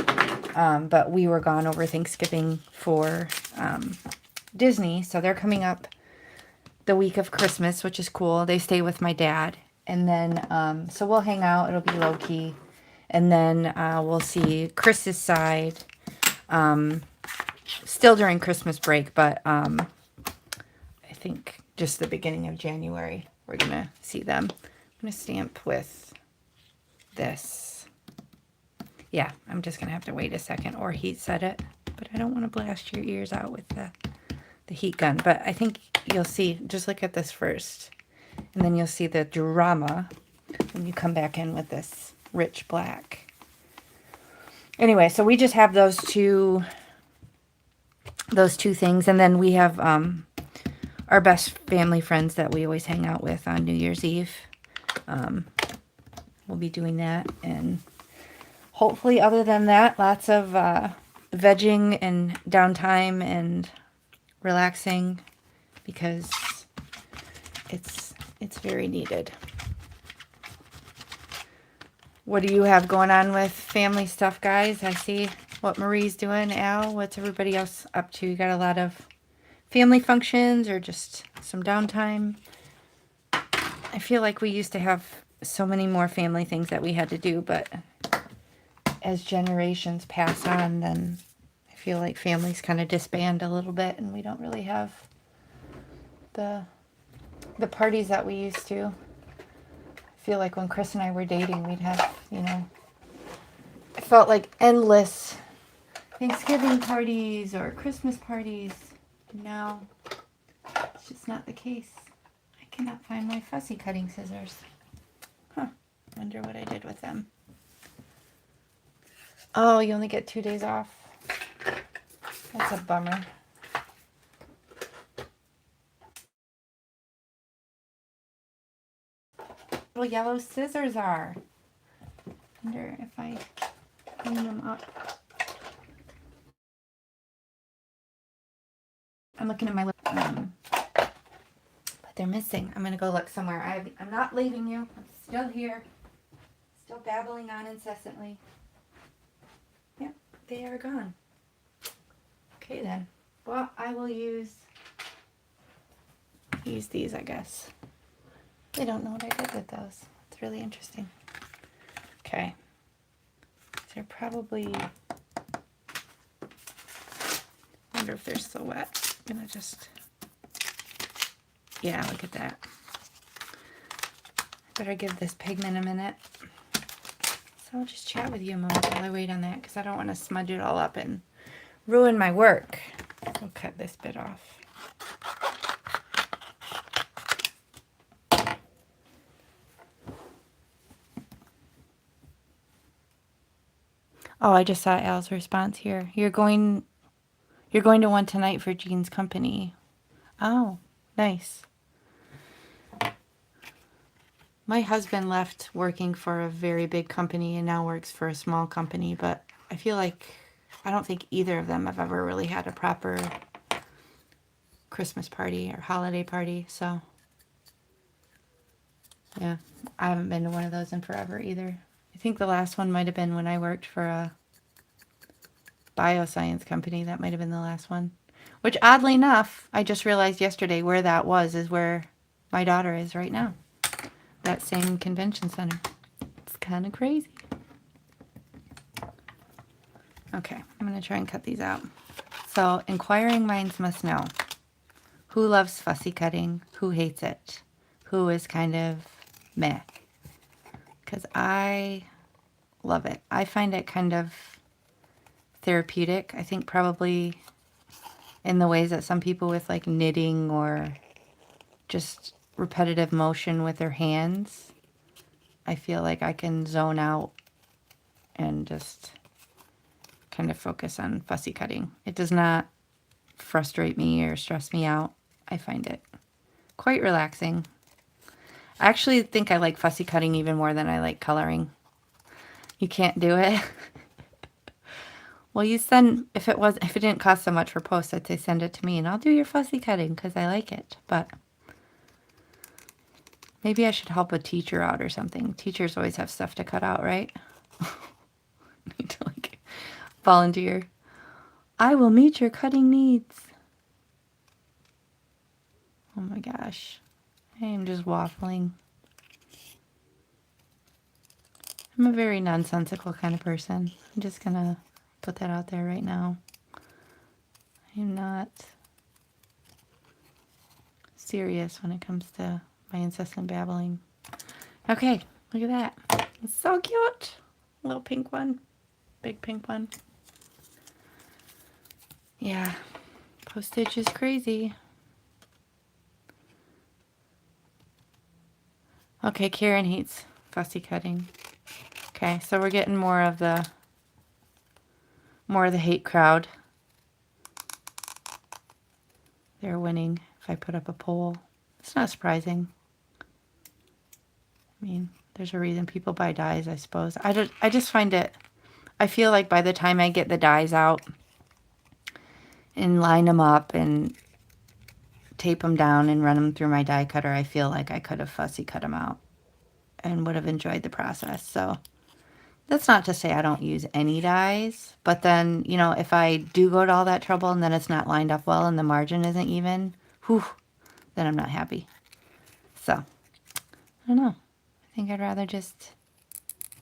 but we were gone over Thanksgiving for Disney, so they're coming up the week of Christmas, which is cool. They stay with my dad, and then so we'll hang out. It'll be low-key, and then we'll see Chris's side still during Christmas break, but I think just the beginning of January we're gonna see them. I'm gonna stamp with this. Yeah, I'm just gonna have to wait a second or heat set it, but I don't want to blast your ears out with the heat gun. But I think you'll see, just look at this first, and then you'll see the drama when you come back in with this rich black. Anyway, so we just have those two things, and then we have our best family friends that we always hang out with on New Year's Eve. We'll be doing that, and hopefully other than that, lots of vegging and downtime and relaxing, because it's very needed. What do you have going on with family stuff, guys? I see what Marie's doing. Al, what's everybody else up to? You got a lot of family functions or just some downtime? I feel like we used to have so many more family things that we had to do, but as generations pass on, then I feel like families kind of disband a little bit, and we don't really have the parties that we used to. I feel like when Chris and I were dating, we'd have, you know, it felt like endless Thanksgiving parties or Christmas parties. Now, it's just not the case. I cannot find my fussy cutting scissors. Huh. Wonder what I did with them. Oh, you only get 2 days off. That's a bummer. Little yellow scissors are. Wonder if I clean them up. I'm looking at my but they're missing. I'm gonna go look somewhere. I'm not leaving you. I'm still here. Still babbling on incessantly. Yep, they are gone. Okay then. Well, I will use these, I guess. They don't know what I did with those. It's really interesting. Okay. They're probably, wonder if they're still wet. I'm gonna just, yeah, look at that. Better give this pigment a minute. So I'll just chat with you a moment while I wait on that, because I don't want to smudge it all up and ruin my work. I'll cut this bit off. Oh, I just saw Al's response here. You're going to one tonight for Jean's company. Oh, nice. My husband left working for a very big company and now works for a small company, but I feel like I don't think either of them have ever really had a proper Christmas party or holiday party, so yeah, I haven't been to one of those in forever either. I think the last one might have been when I worked for a bioscience company. That might have been the last one. Which, oddly enough, I just realized yesterday where that was is where my daughter is right now. That same convention center. It's kind of crazy. Okay, I'm going to try and cut these out. So, inquiring minds must know. Who loves fussy cutting? Who hates it? Who is kind of meh? Because I love it. I find it kind of therapeutic. I think probably in the ways that some people with like knitting or just repetitive motion with their hands, I feel like I can zone out and just kind of focus on fussy cutting. It does not frustrate me or stress me out. I find it quite relaxing. I actually think I like fussy cutting even more than I like coloring. You can't do it. Well, you send, if it didn't cost so much for post, I'd say send it to me and I'll do your fussy cutting because I like it. But maybe I should help a teacher out or something. Teachers always have stuff to cut out, right? Need to like volunteer. I will meet your cutting needs. Oh my gosh. I am just waffling. I'm a very nonsensical kind of person. I'm just gonna put that out there right now. I am not serious when it comes to my incessant babbling. Okay, look at that. It's so cute. Little pink one. Big pink one. Yeah, postage is crazy. Okay, Karen hates fussy cutting. Okay, so we're getting more of the hate crowd. They're winning if I put up a poll. It's not surprising. I mean, there's a reason people buy dies, I suppose. I just find it, I feel like by the time I get the dies out and line them up and tape them down and run them through my die cutter, I feel like I could have fussy cut them out and would have enjoyed the process. So that's not to say I don't use any dies, but then, you know, if I do go to all that trouble and then it's not lined up well and the margin isn't even, whew, then I'm not happy. So, I don't know. I think I'd rather just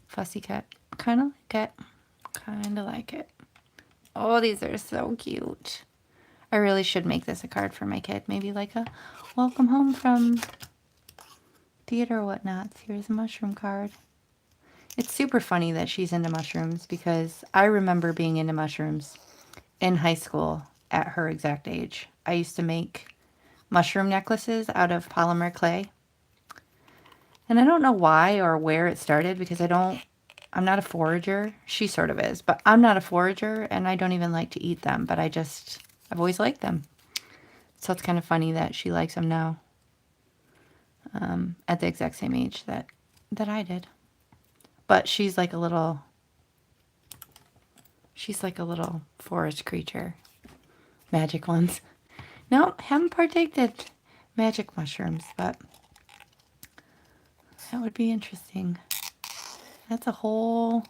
fussy cut. Kind of like it. Kind of like it. Oh, these are so cute. I really should make this a card for my kid. Maybe like a welcome home from theater or whatnot. Here's a mushroom card. It's super funny that she's into mushrooms because I remember being into mushrooms in high school at her exact age. I used to make mushroom necklaces out of polymer clay. And I don't know why or where it started because I don't I'm not a forager. She sort of is, but I'm not a forager, and I don't even like to eat them, but I've always liked them. So it's kind of funny that she likes them now, at the exact same age that I did. But she's like a little forest creature. Magic ones. No, haven't partaken magic mushrooms, but that would be interesting. That's a whole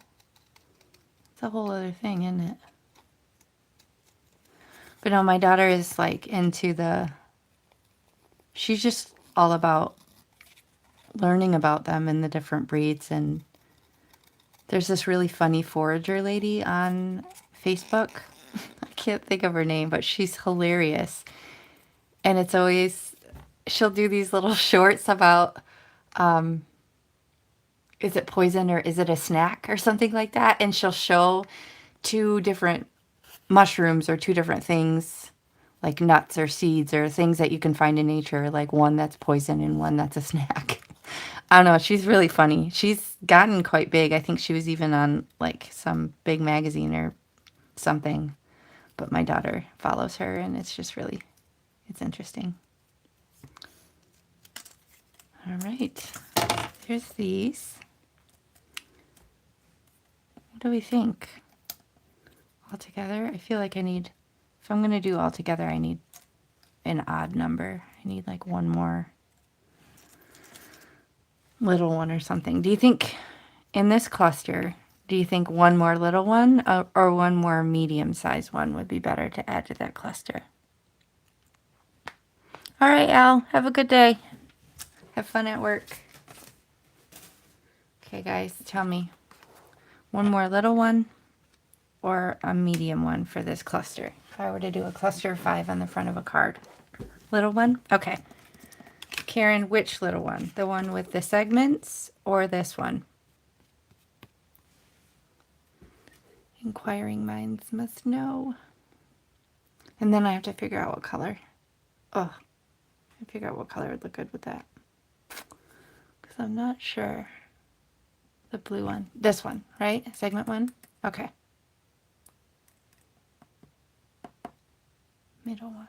other thing, isn't it? But no, my daughter is like into she's just all about learning about them and the different breeds. And there's this really funny forager lady on Facebook. I can't think of her name, but she's hilarious. And it's always, she'll do these little shorts about, is it poison or is it a snack or something like that? And she'll show 2 different mushrooms or 2 different things, like nuts or seeds or things that you can find in nature, like one that's poison and one that's a snack. I don't know. She's really funny. She's gotten quite big. I think she was even on like some big magazine or something. But my daughter follows her, and it's just really, it's interesting. All right. Here's these. What do we think? All together? I feel like I need, if I'm going to do all together, I need an odd number. I need like one more little one or something. Do you think in this cluster, do you think one more little one or one more medium-sized one would be better to add to that cluster? All right, Al, have a good day. Have fun at work. Okay, guys, tell me. One more little one or a medium one for this cluster? If I were to do a cluster of 5 on the front of a card. Little one? Okay. Karen, which little one? The one with the segments or this one? Inquiring minds must know. And then I have to figure out what color. Oh, I figure out what color would look good with that. Because I'm not sure. The blue one. This one, right? Segment 1? Okay. Middle one.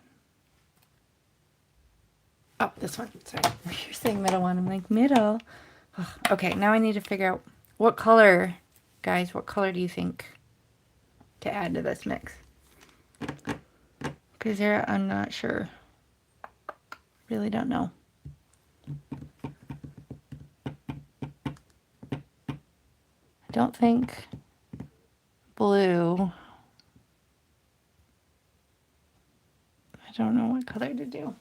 Oh, this one. Sorry. You're saying middle one. I'm like, middle. Oh, okay, now I need to figure out what color, guys, what color do you think to add to this mix? Because I'm not sure. Really don't know. I don't think blue. I don't know what color to do.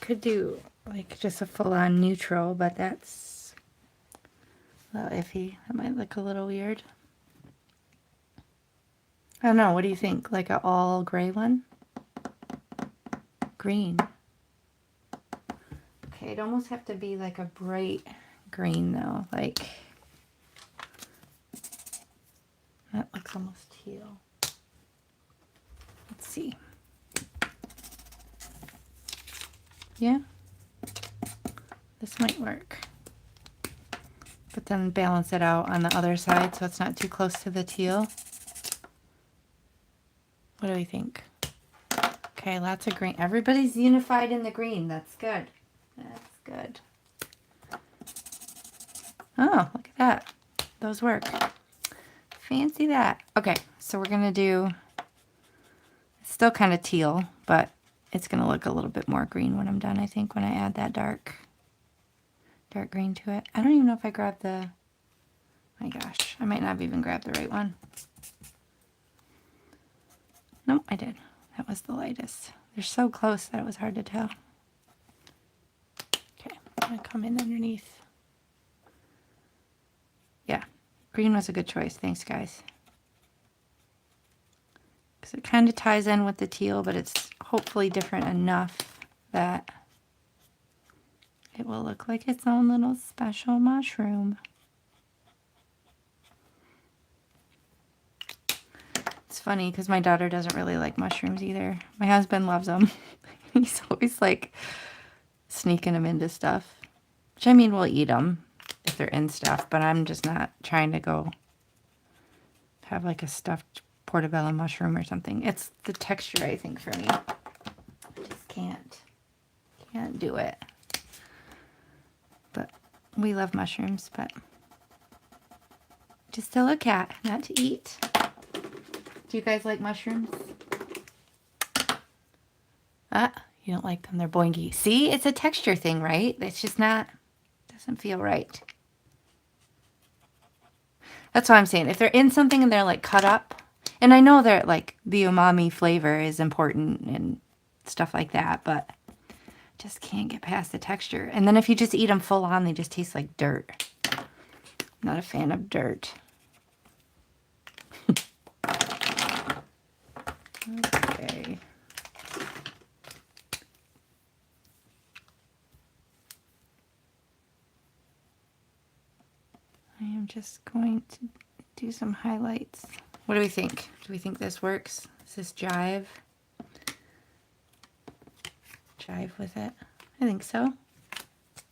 Could do like just a full-on neutral, but that's a little iffy. That might look a little weird. I don't know. What do you think? Like an all gray one? Green. Okay, it'd almost have to be like a bright green though. Like, that looks almost teal. Let's see. Yeah, this might work. But then balance it out on the other side so it's not too close to the teal. What do we think? Okay, lots of green. Everybody's unified in the green. That's good. That's good. Oh, look at that. Those work. Fancy that. Okay, so we're going to do, it's still kind of teal, but it's going to look a little bit more green when I'm done, I think, when I add that dark green to it. I don't even know if I grabbed the, my gosh, I might not have even grabbed the right one. Nope, I did. That was the lightest. They're so close that it was hard to tell. Okay, I'm going to come in underneath. Yeah, green was a good choice. Thanks, guys. Because it kind of ties in with the teal, but it's hopefully different enough that it will look like its own little special mushroom. It's funny because my daughter doesn't really like mushrooms either. My husband loves them. He's always like sneaking them into stuff. Which, I mean, we'll eat them. if they're in stuff, but I'm just not trying to go have like a stuffed portobello mushroom or something. It's the texture, I think, for me. I just can't do it. But we love mushrooms, but just to look at, not to eat. Do you guys like mushrooms? Ah, you don't like them. They're boingy. See, it's a texture thing, right? It's just not, doesn't feel right. That's what I'm saying. If they're in something and they're like cut up, and I know that like the umami flavor is important and stuff like that, but just can't get past the texture. And then if you just eat them full on, they just taste like dirt. I'm not a fan of dirt. Okay. I am just going to do some highlights. What do we think? Do we think this works? Is this jive? Jive with it? I think so.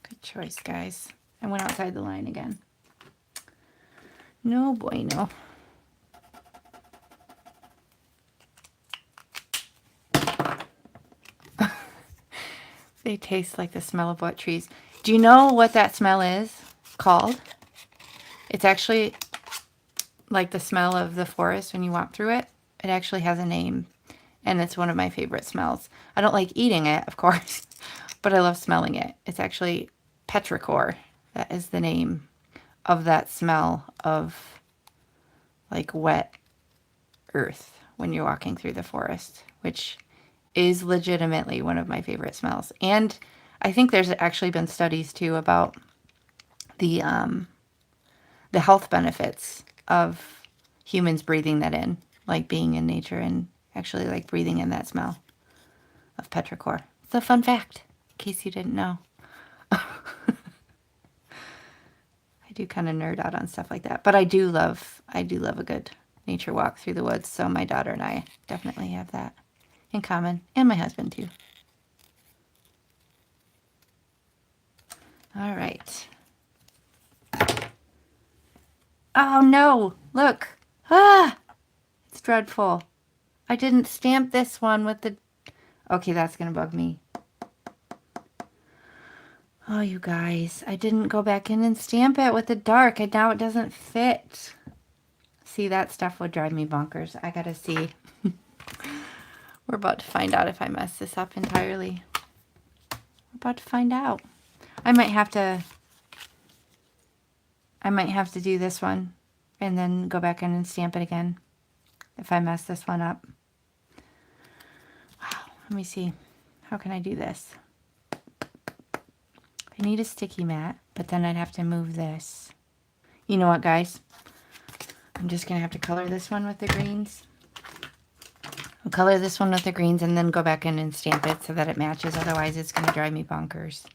Good choice, guys. I went outside the line again. No bueno. They taste like the smell of wet trees. Do you know what that smell is called? It's actually like the smell of the forest when you walk through it. It actually has a name, and it's one of my favorite smells. I don't like eating it, of course, but I love smelling it. It's actually petrichor. That is the name of that smell of like wet earth when you're walking through the forest, which is legitimately one of my favorite smells. And I think there's actually been studies too about the health benefits of humans breathing that in, like being in nature and actually like breathing in that smell of petrichor. It's a fun fact, in case you didn't know. I do kind of nerd out on stuff like that, but I do love a good nature walk through the woods. So my daughter and I definitely have that in common, and my husband too. All right. Oh no, look. Ah, it's dreadful. I didn't stamp this one with the... Okay, that's gonna bug me. Oh, you guys, I didn't go back in and stamp it with the dark, and now it doesn't fit. See, that stuff would drive me bonkers. I gotta see. We're about to find out if I mess this up entirely. We're about to find out. I might have to do this one and then go back in and stamp it again if I mess this one up. Wow, let me see. How can I do this? I need a sticky mat, but then I'd have to move this. You know what, guys? I'm just going to have to color this one with the greens. I'll color this one with the greens and then go back in and stamp it so that it matches. Otherwise, it's going to drive me bonkers.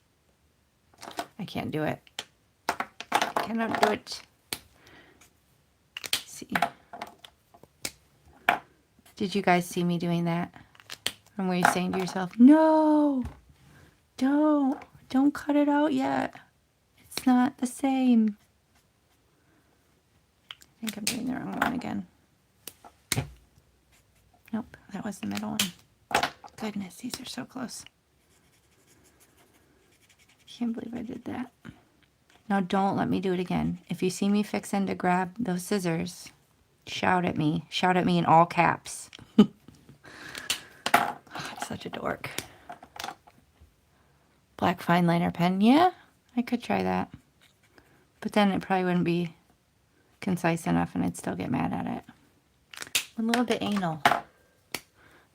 I can't do it. I cannot do it. Let's see. Did you guys see me doing that? And were you saying to yourself, no, don't cut it out yet. It's not the same. I think I'm doing the wrong one again. Nope, that was the middle one. Goodness, these are so close. Can't believe I did that. Now don't let me do it again. If you see me fixing to grab those scissors, shout at me. Shout at me in all caps. Oh, I'm such a dork. Black fine liner pen. Yeah, I could try that. But then it probably wouldn't be concise enough and I'd still get mad at it. A little bit anal.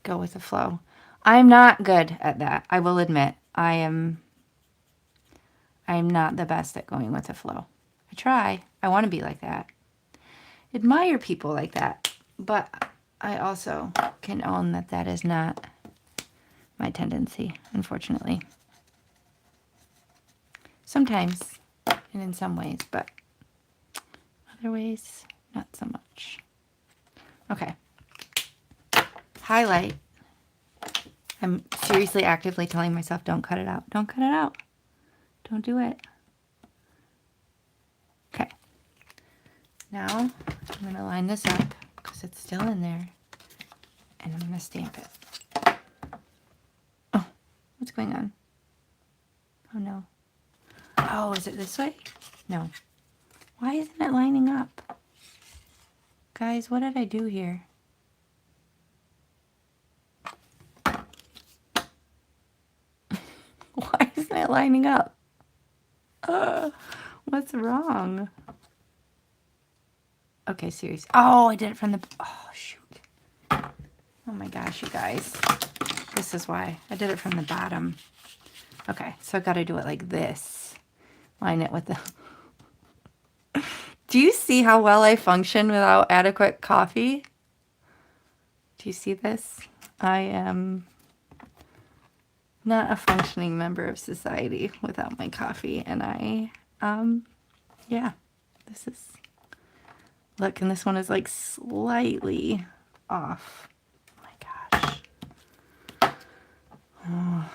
Go with the flow. I'm not good at that. I will admit. I am not the best at going with the flow. I try. I want to be like that. Admire people like that. But I also can own that that is not my tendency, unfortunately. Sometimes, and in some ways, but other ways, not so much. Okay. Highlight. I'm seriously actively telling myself, don't cut it out. Don't cut it out. Don't do it. to line this up because it's still in there. And I'm going to stamp it. Oh, what's going on? Oh, no. Oh, is it this way? No. Why isn't it lining up? Guys, what did I do here? Why isn't it lining up? What's wrong? Okay, seriously. Oh, I did it from the... Oh, shoot. Oh my gosh, you guys. This is why. I did it from the bottom. Okay, so I've got to do it like this. Line it with the... Do you see how well I function without adequate coffee? Do you see this? I am not a functioning member of society without my coffee. And yeah, this is... Look, and this one is like slightly off. Oh my gosh. Oh.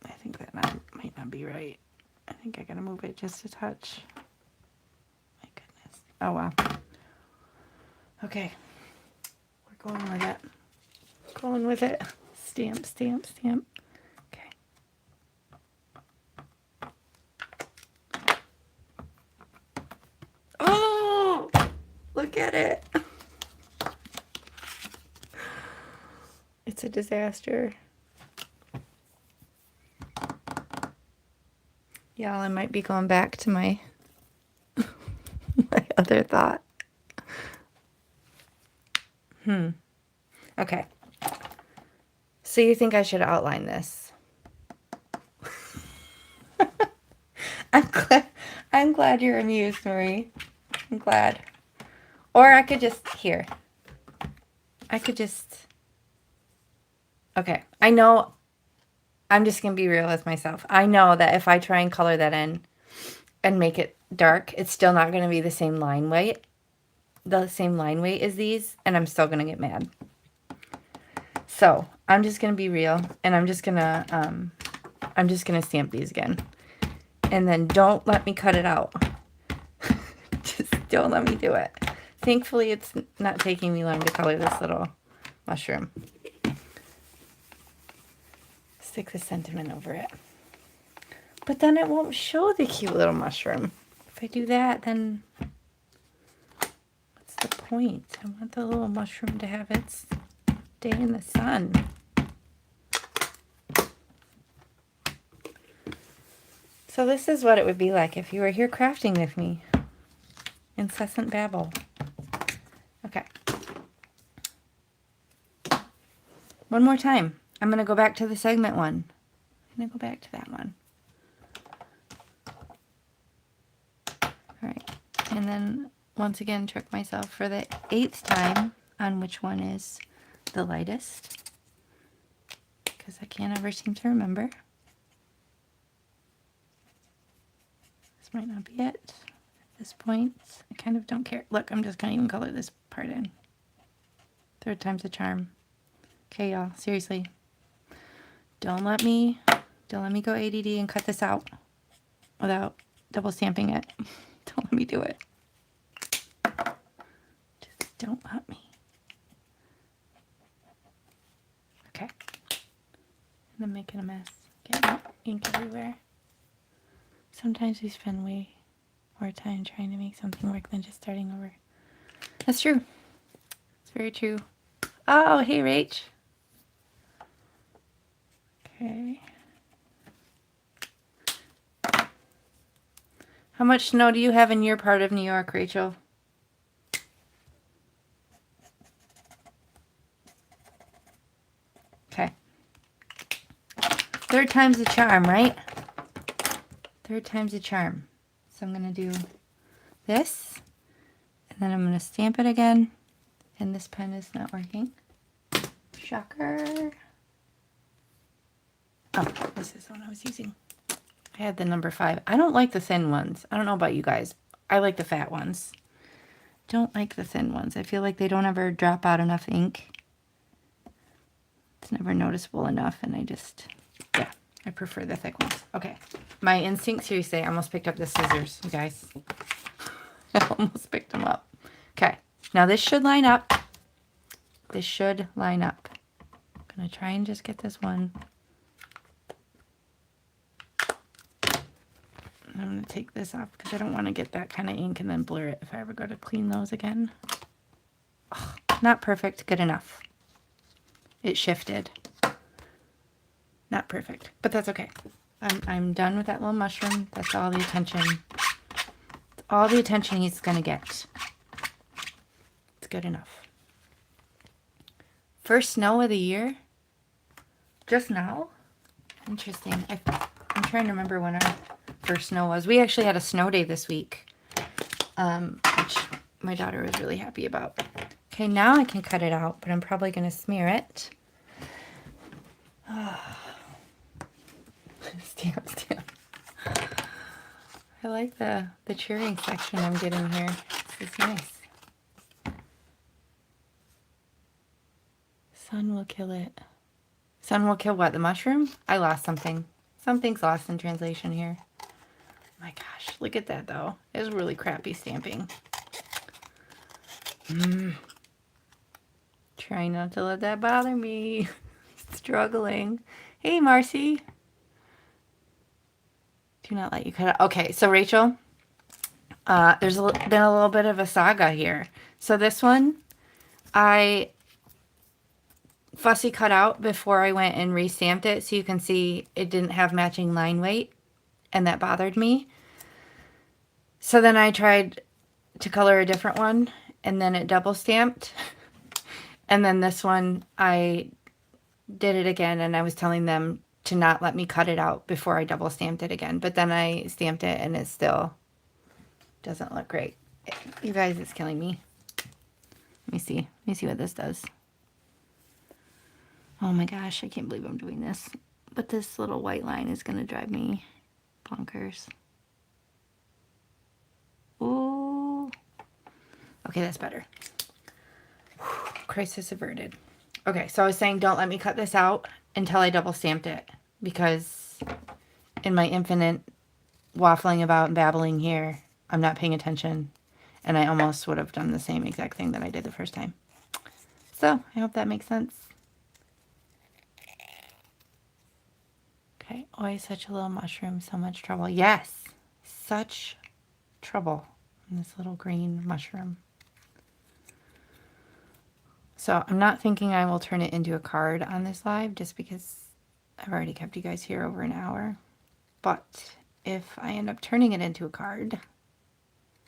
I think that might not be right. I think I gotta move it just a touch. My goodness. Oh wow. Okay. We're going with it. Going with it. Stamp, stamp, stamp. Okay. Oh! Look at it. It's a disaster. Yeah, I might be going back to my my other thought. Okay. So you think I should outline this? I'm glad you're amused, Marie. I'm glad. Or I could just okay. I know I'm just going to be real with myself. I know that if I try and color that in and make it dark, it's still not going to be the same line weight. The same line weight as these, and I'm still going to get mad. So I'm just going to be real, and I'm just going to stamp these again. And then don't let me cut it out. Just don't let me do it. Thankfully, it's not taking me long to color this little mushroom. Stick the sentiment over it. But then it won't show the cute little mushroom. If I do that, then what's the point? I want the little mushroom to have its day in the sun. So this is what it would be like if you were here crafting with me. Incessant babble. Okay. One more time. I'm going to go back to the segment one. I'm going to go back to that one. All right. And then once again, trick myself for the 8th time on which one is the lightest. Because I can't ever seem to remember. This might not be it at this point. I kind of don't care. Look, I'm just going to even color this part in. 3rd time's a charm. Okay, y'all. Seriously. Don't let me go ADD and cut this out without double stamping it. Don't let me do it. Just don't let me. Okay. And I'm making a mess. Getting ink everywhere. Sometimes we spend way more time trying to make something work than just starting over. That's true. It's very true. Oh, hey, Rach. Okay. How much snow do you have in your part of New York, Rachel? Okay. 3rd time's a charm, right? 3rd time's a charm. So I'm going to do this, and then I'm going to stamp it again, and this pen is not working. Shocker. Oh, this is the one I was using. I had the number 5. I don't like the thin ones. I don't know about you guys. I like the fat ones. Don't like the thin ones. I feel like they don't ever drop out enough ink. It's never noticeable enough, and yeah, I prefer the thick ones. Okay. My instincts here say I almost picked up the scissors, you guys. I almost picked them up. Okay, now this should line up. This should line up. I'm gonna try and just get this one. I'm gonna take this off because I don't want to get that kind of ink and then blur it if I ever go to clean those again. Oh, not perfect, good enough. It shifted. Not perfect, but that's okay. I'm done with that little mushroom. That's all the attention. It's all the attention he's gonna get. It's good enough. First snow of the year? Just now? Interesting. I'm trying to remember when our first snow was. We actually had a snow day this week, which my daughter was really happy about. Okay, now I can cut it out, but I'm probably going to smear it. Stamp. I like the cheering section I'm getting here. This is nice. Sun will kill it. Sun will kill what? The mushroom? I lost something. Something's lost in translation here. My gosh, look at that though. It was really crappy stamping. Trying not to let that bother me. Struggling. Hey, Marcy. Do not let you cut it. Okay, so Rachel, there's been a little bit of a saga here. So this one, I fussy cut out before I went and re-stamped it, so you can see it didn't have matching line weight, and that bothered me. So then I tried to color a different one, and then it double stamped. And then this one, I did it again, and I was telling them to not let me cut it out before I double stamped it again. But then I stamped it, and it still doesn't look great. You guys, it's killing me. Let me see. Let me see what this does. Oh my gosh, I can't believe I'm doing this. But this little white line is going to drive me bonkers. Ooh. Okay, that's better. Whew, crisis averted. Okay, so I was saying don't let me cut this out until I double stamped it. Because in my infinite waffling about and babbling here, I'm not paying attention. And I almost would have done the same exact thing that I did the first time. So, I hope that makes sense. Okay, always such a little mushroom, so much trouble. Yes, such trouble in this little green mushroom. So I'm not thinking I will turn it into a card on this live just because I've already kept you guys here over an hour. But if I end up turning it into a card,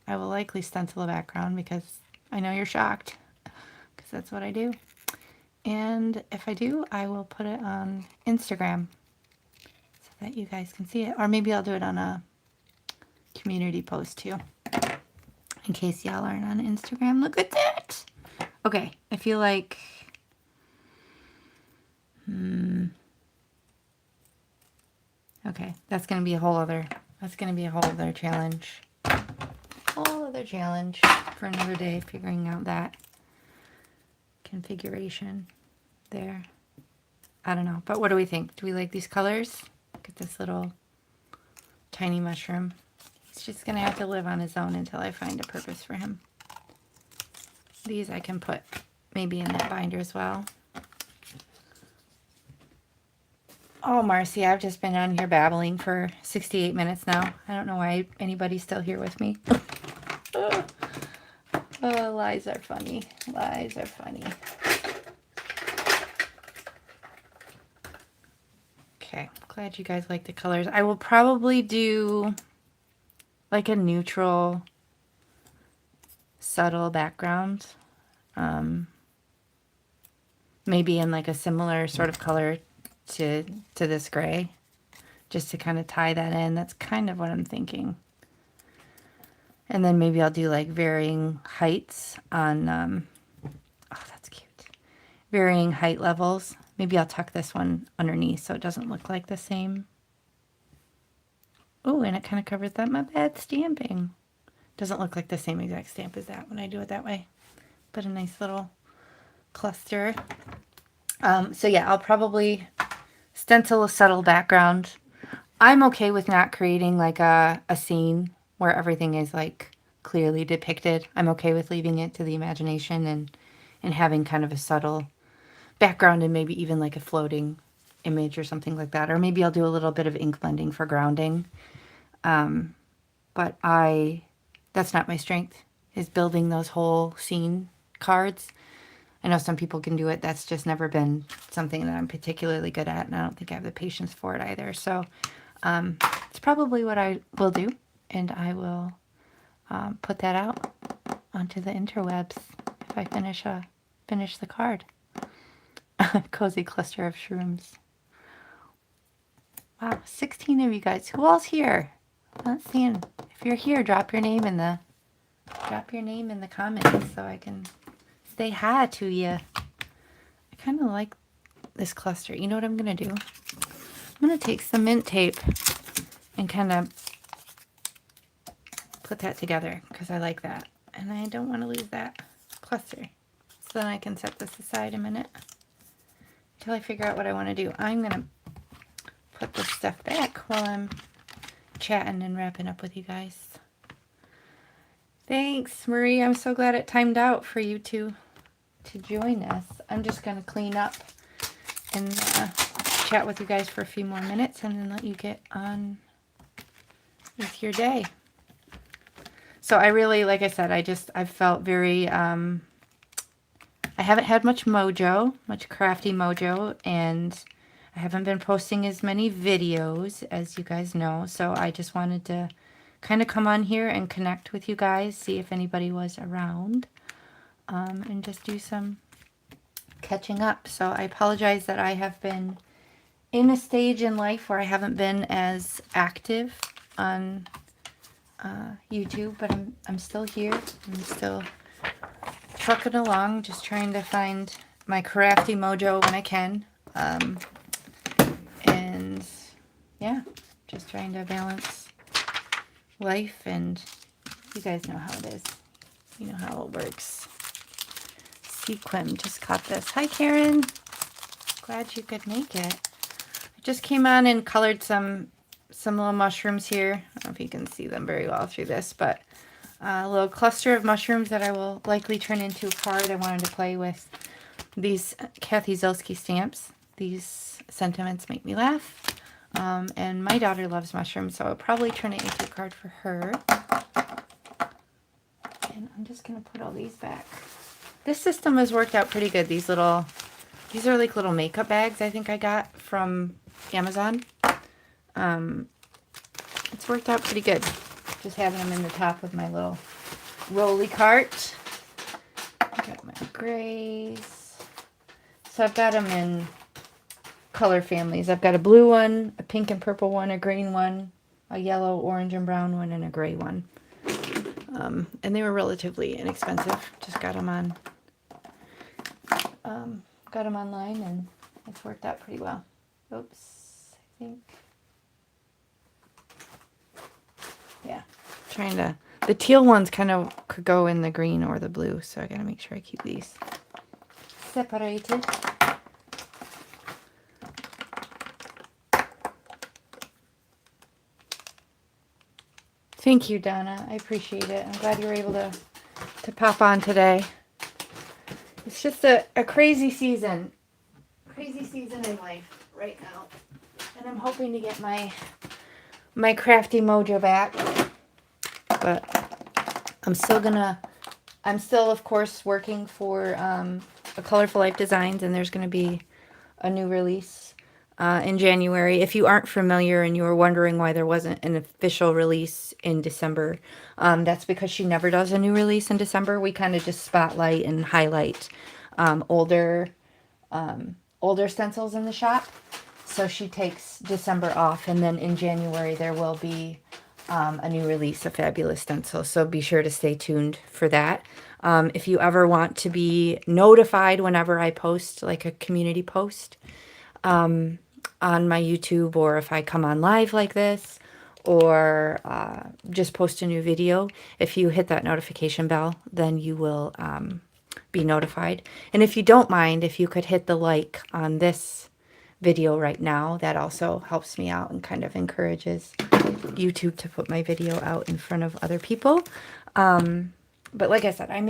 I will likely stencil a background because I know you're shocked because that's what I do. And if I do, I will put it on Instagram so that you guys can see it. Or maybe I'll do it on a community post too, in case y'all aren't on Instagram. Look at that. Okay, I feel like okay, that's gonna be a whole other challenge. Whole other challenge for another day, figuring out that configuration there. I don't know, but what do we think? Do we like these colors? Look at this little tiny mushroom. He's just gonna have to live on his own until I find a purpose for him. These I can put maybe in that binder as well. Oh, Marcy, I've just been on here babbling for 68 minutes now. I don't know why anybody's still here with me. Oh, lies are funny. Lies are funny. Okay, glad you guys like the colors. I will probably do like a neutral, subtle background. Maybe in like a similar sort of color to this gray, just to kind of tie that in. That's kind of what I'm thinking. And then maybe I'll do like varying heights on, oh, that's cute. Varying height levels. Maybe I'll tuck this one underneath so it doesn't look like the same. Oh, and it kind of covers that my bad stamping. Doesn't look like the same exact stamp as that when I do it that way. But a nice little cluster. So yeah, I'll probably stencil a subtle background. I'm okay with not creating like a scene where everything is like clearly depicted. I'm okay with leaving it to the imagination and having kind of a subtle background and maybe even like a floating image or something like that. Or maybe I'll do a little bit of ink blending for grounding. But that's not my strength, is building those whole scene cards. I know some people can do it. That's just never been something that I'm particularly good at, and I don't think I have the patience for it either. So it's probably what I will do, and I will put that out onto the interwebs if I finish the card. Cozy cluster of shrooms. Wow, 16 of you guys. Who all's here? I'm not seeing. If you're here, drop your name in the comments so I can say hi to you. I kind of like this cluster. You know what I'm gonna do? I'm gonna take some mint tape and kind of put that together because I like that, and I don't want to lose that cluster. So then I can set this aside a minute until I figure out what I want to do. I'm gonna put this stuff back while I'm chatting and wrapping up with you guys. Thanks, Marie. I'm so glad it timed out for you to join us. I'm just going to clean up and chat with you guys for a few more minutes and then let you get on with your day. So I really, like I said, I felt very, I haven't had much crafty mojo, and I haven't been posting as many videos as you guys know. So I just wanted to kind of come on here and connect with you guys, see if anybody was around, and just do some catching up. So I apologize that I have been in a stage in life where I haven't been as active on YouTube, but I'm still here. I'm still trucking along, just trying to find my crafty mojo when I can. And yeah, just trying to balance life, and you guys know how it is. You know how it works. 𝗁𝗵𝗶 just caught this. Hi, Karen. Glad you could make it. I just came on and colored some little mushrooms here. I don't know if you can see them very well through this, but a little cluster of mushrooms that I will likely turn into a card. I wanted to play with these Kathy Zelski stamps. These sentiments make me laugh. And my daughter loves mushrooms, so I'll probably turn it into a card for her. And I'm just going to put all these back. This system has worked out pretty good. These are like little makeup bags I think I got from Amazon. It's worked out pretty good. Just having them in the top of my little rolly cart. I got my grays. So I've got them in color families. I've got a blue one, a pink and purple one, a green one, a yellow, orange, and brown one, and a gray one. And they were relatively inexpensive. Just got them online, and it's worked out pretty well. Oops, I think. Yeah, the teal ones kind of could go in the green or the blue, so I gotta make sure I keep these separated. Thank you, Donna. I appreciate it. I'm glad you were able to pop on today. It's just a crazy season. Crazy season in life right now. And I'm hoping to get my crafty mojo back. But I'm still of course working for a Colorful Life Designs, and there's gonna be a new release in January. If you aren't familiar and you were wondering why there wasn't an official release in December, that's because she never does a new release in December. We kind of just spotlight and highlight older stencils in the shop. So she takes December off, and then in January there will be a new release of fabulous stencils. So be sure to stay tuned for that. If you ever want to be notified whenever I post like a community post, on my YouTube, or if I come on live like this, or just post a new video, if you hit that notification bell, then you will be notified. And if you don't mind, if you could hit the like on this video right now, that also helps me out and kind of encourages YouTube to put my video out in front of other people. But like I said, I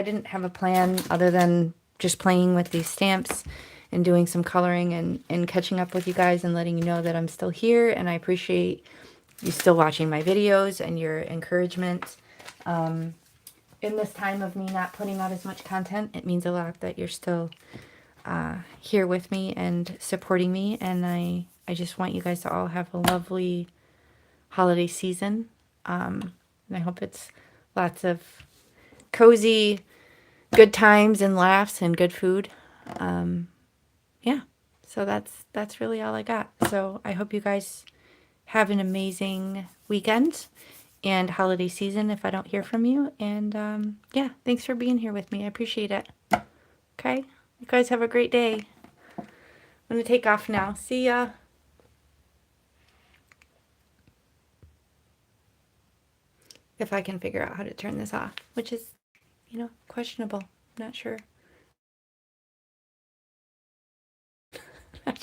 didn't have a plan other than just playing with these stamps and doing some coloring and catching up with you guys and letting you know that I'm still here, and I appreciate you still watching my videos and your encouragement. In this time of me not putting out as much content, it means a lot that you're still here with me and supporting me, and I just want you guys to all have a lovely holiday season. And I hope it's lots of cozy, good times and laughs and good food. Yeah, so that's really all I got. So I hope you guys have an amazing weekend and holiday season if I don't hear from you. And yeah, thanks for being here with me. I appreciate it. Okay, you guys have a great day. I'm going to take off now. See ya. If I can figure out how to turn this off, which is, you know, questionable. I'm not sure.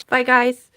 Bye, guys.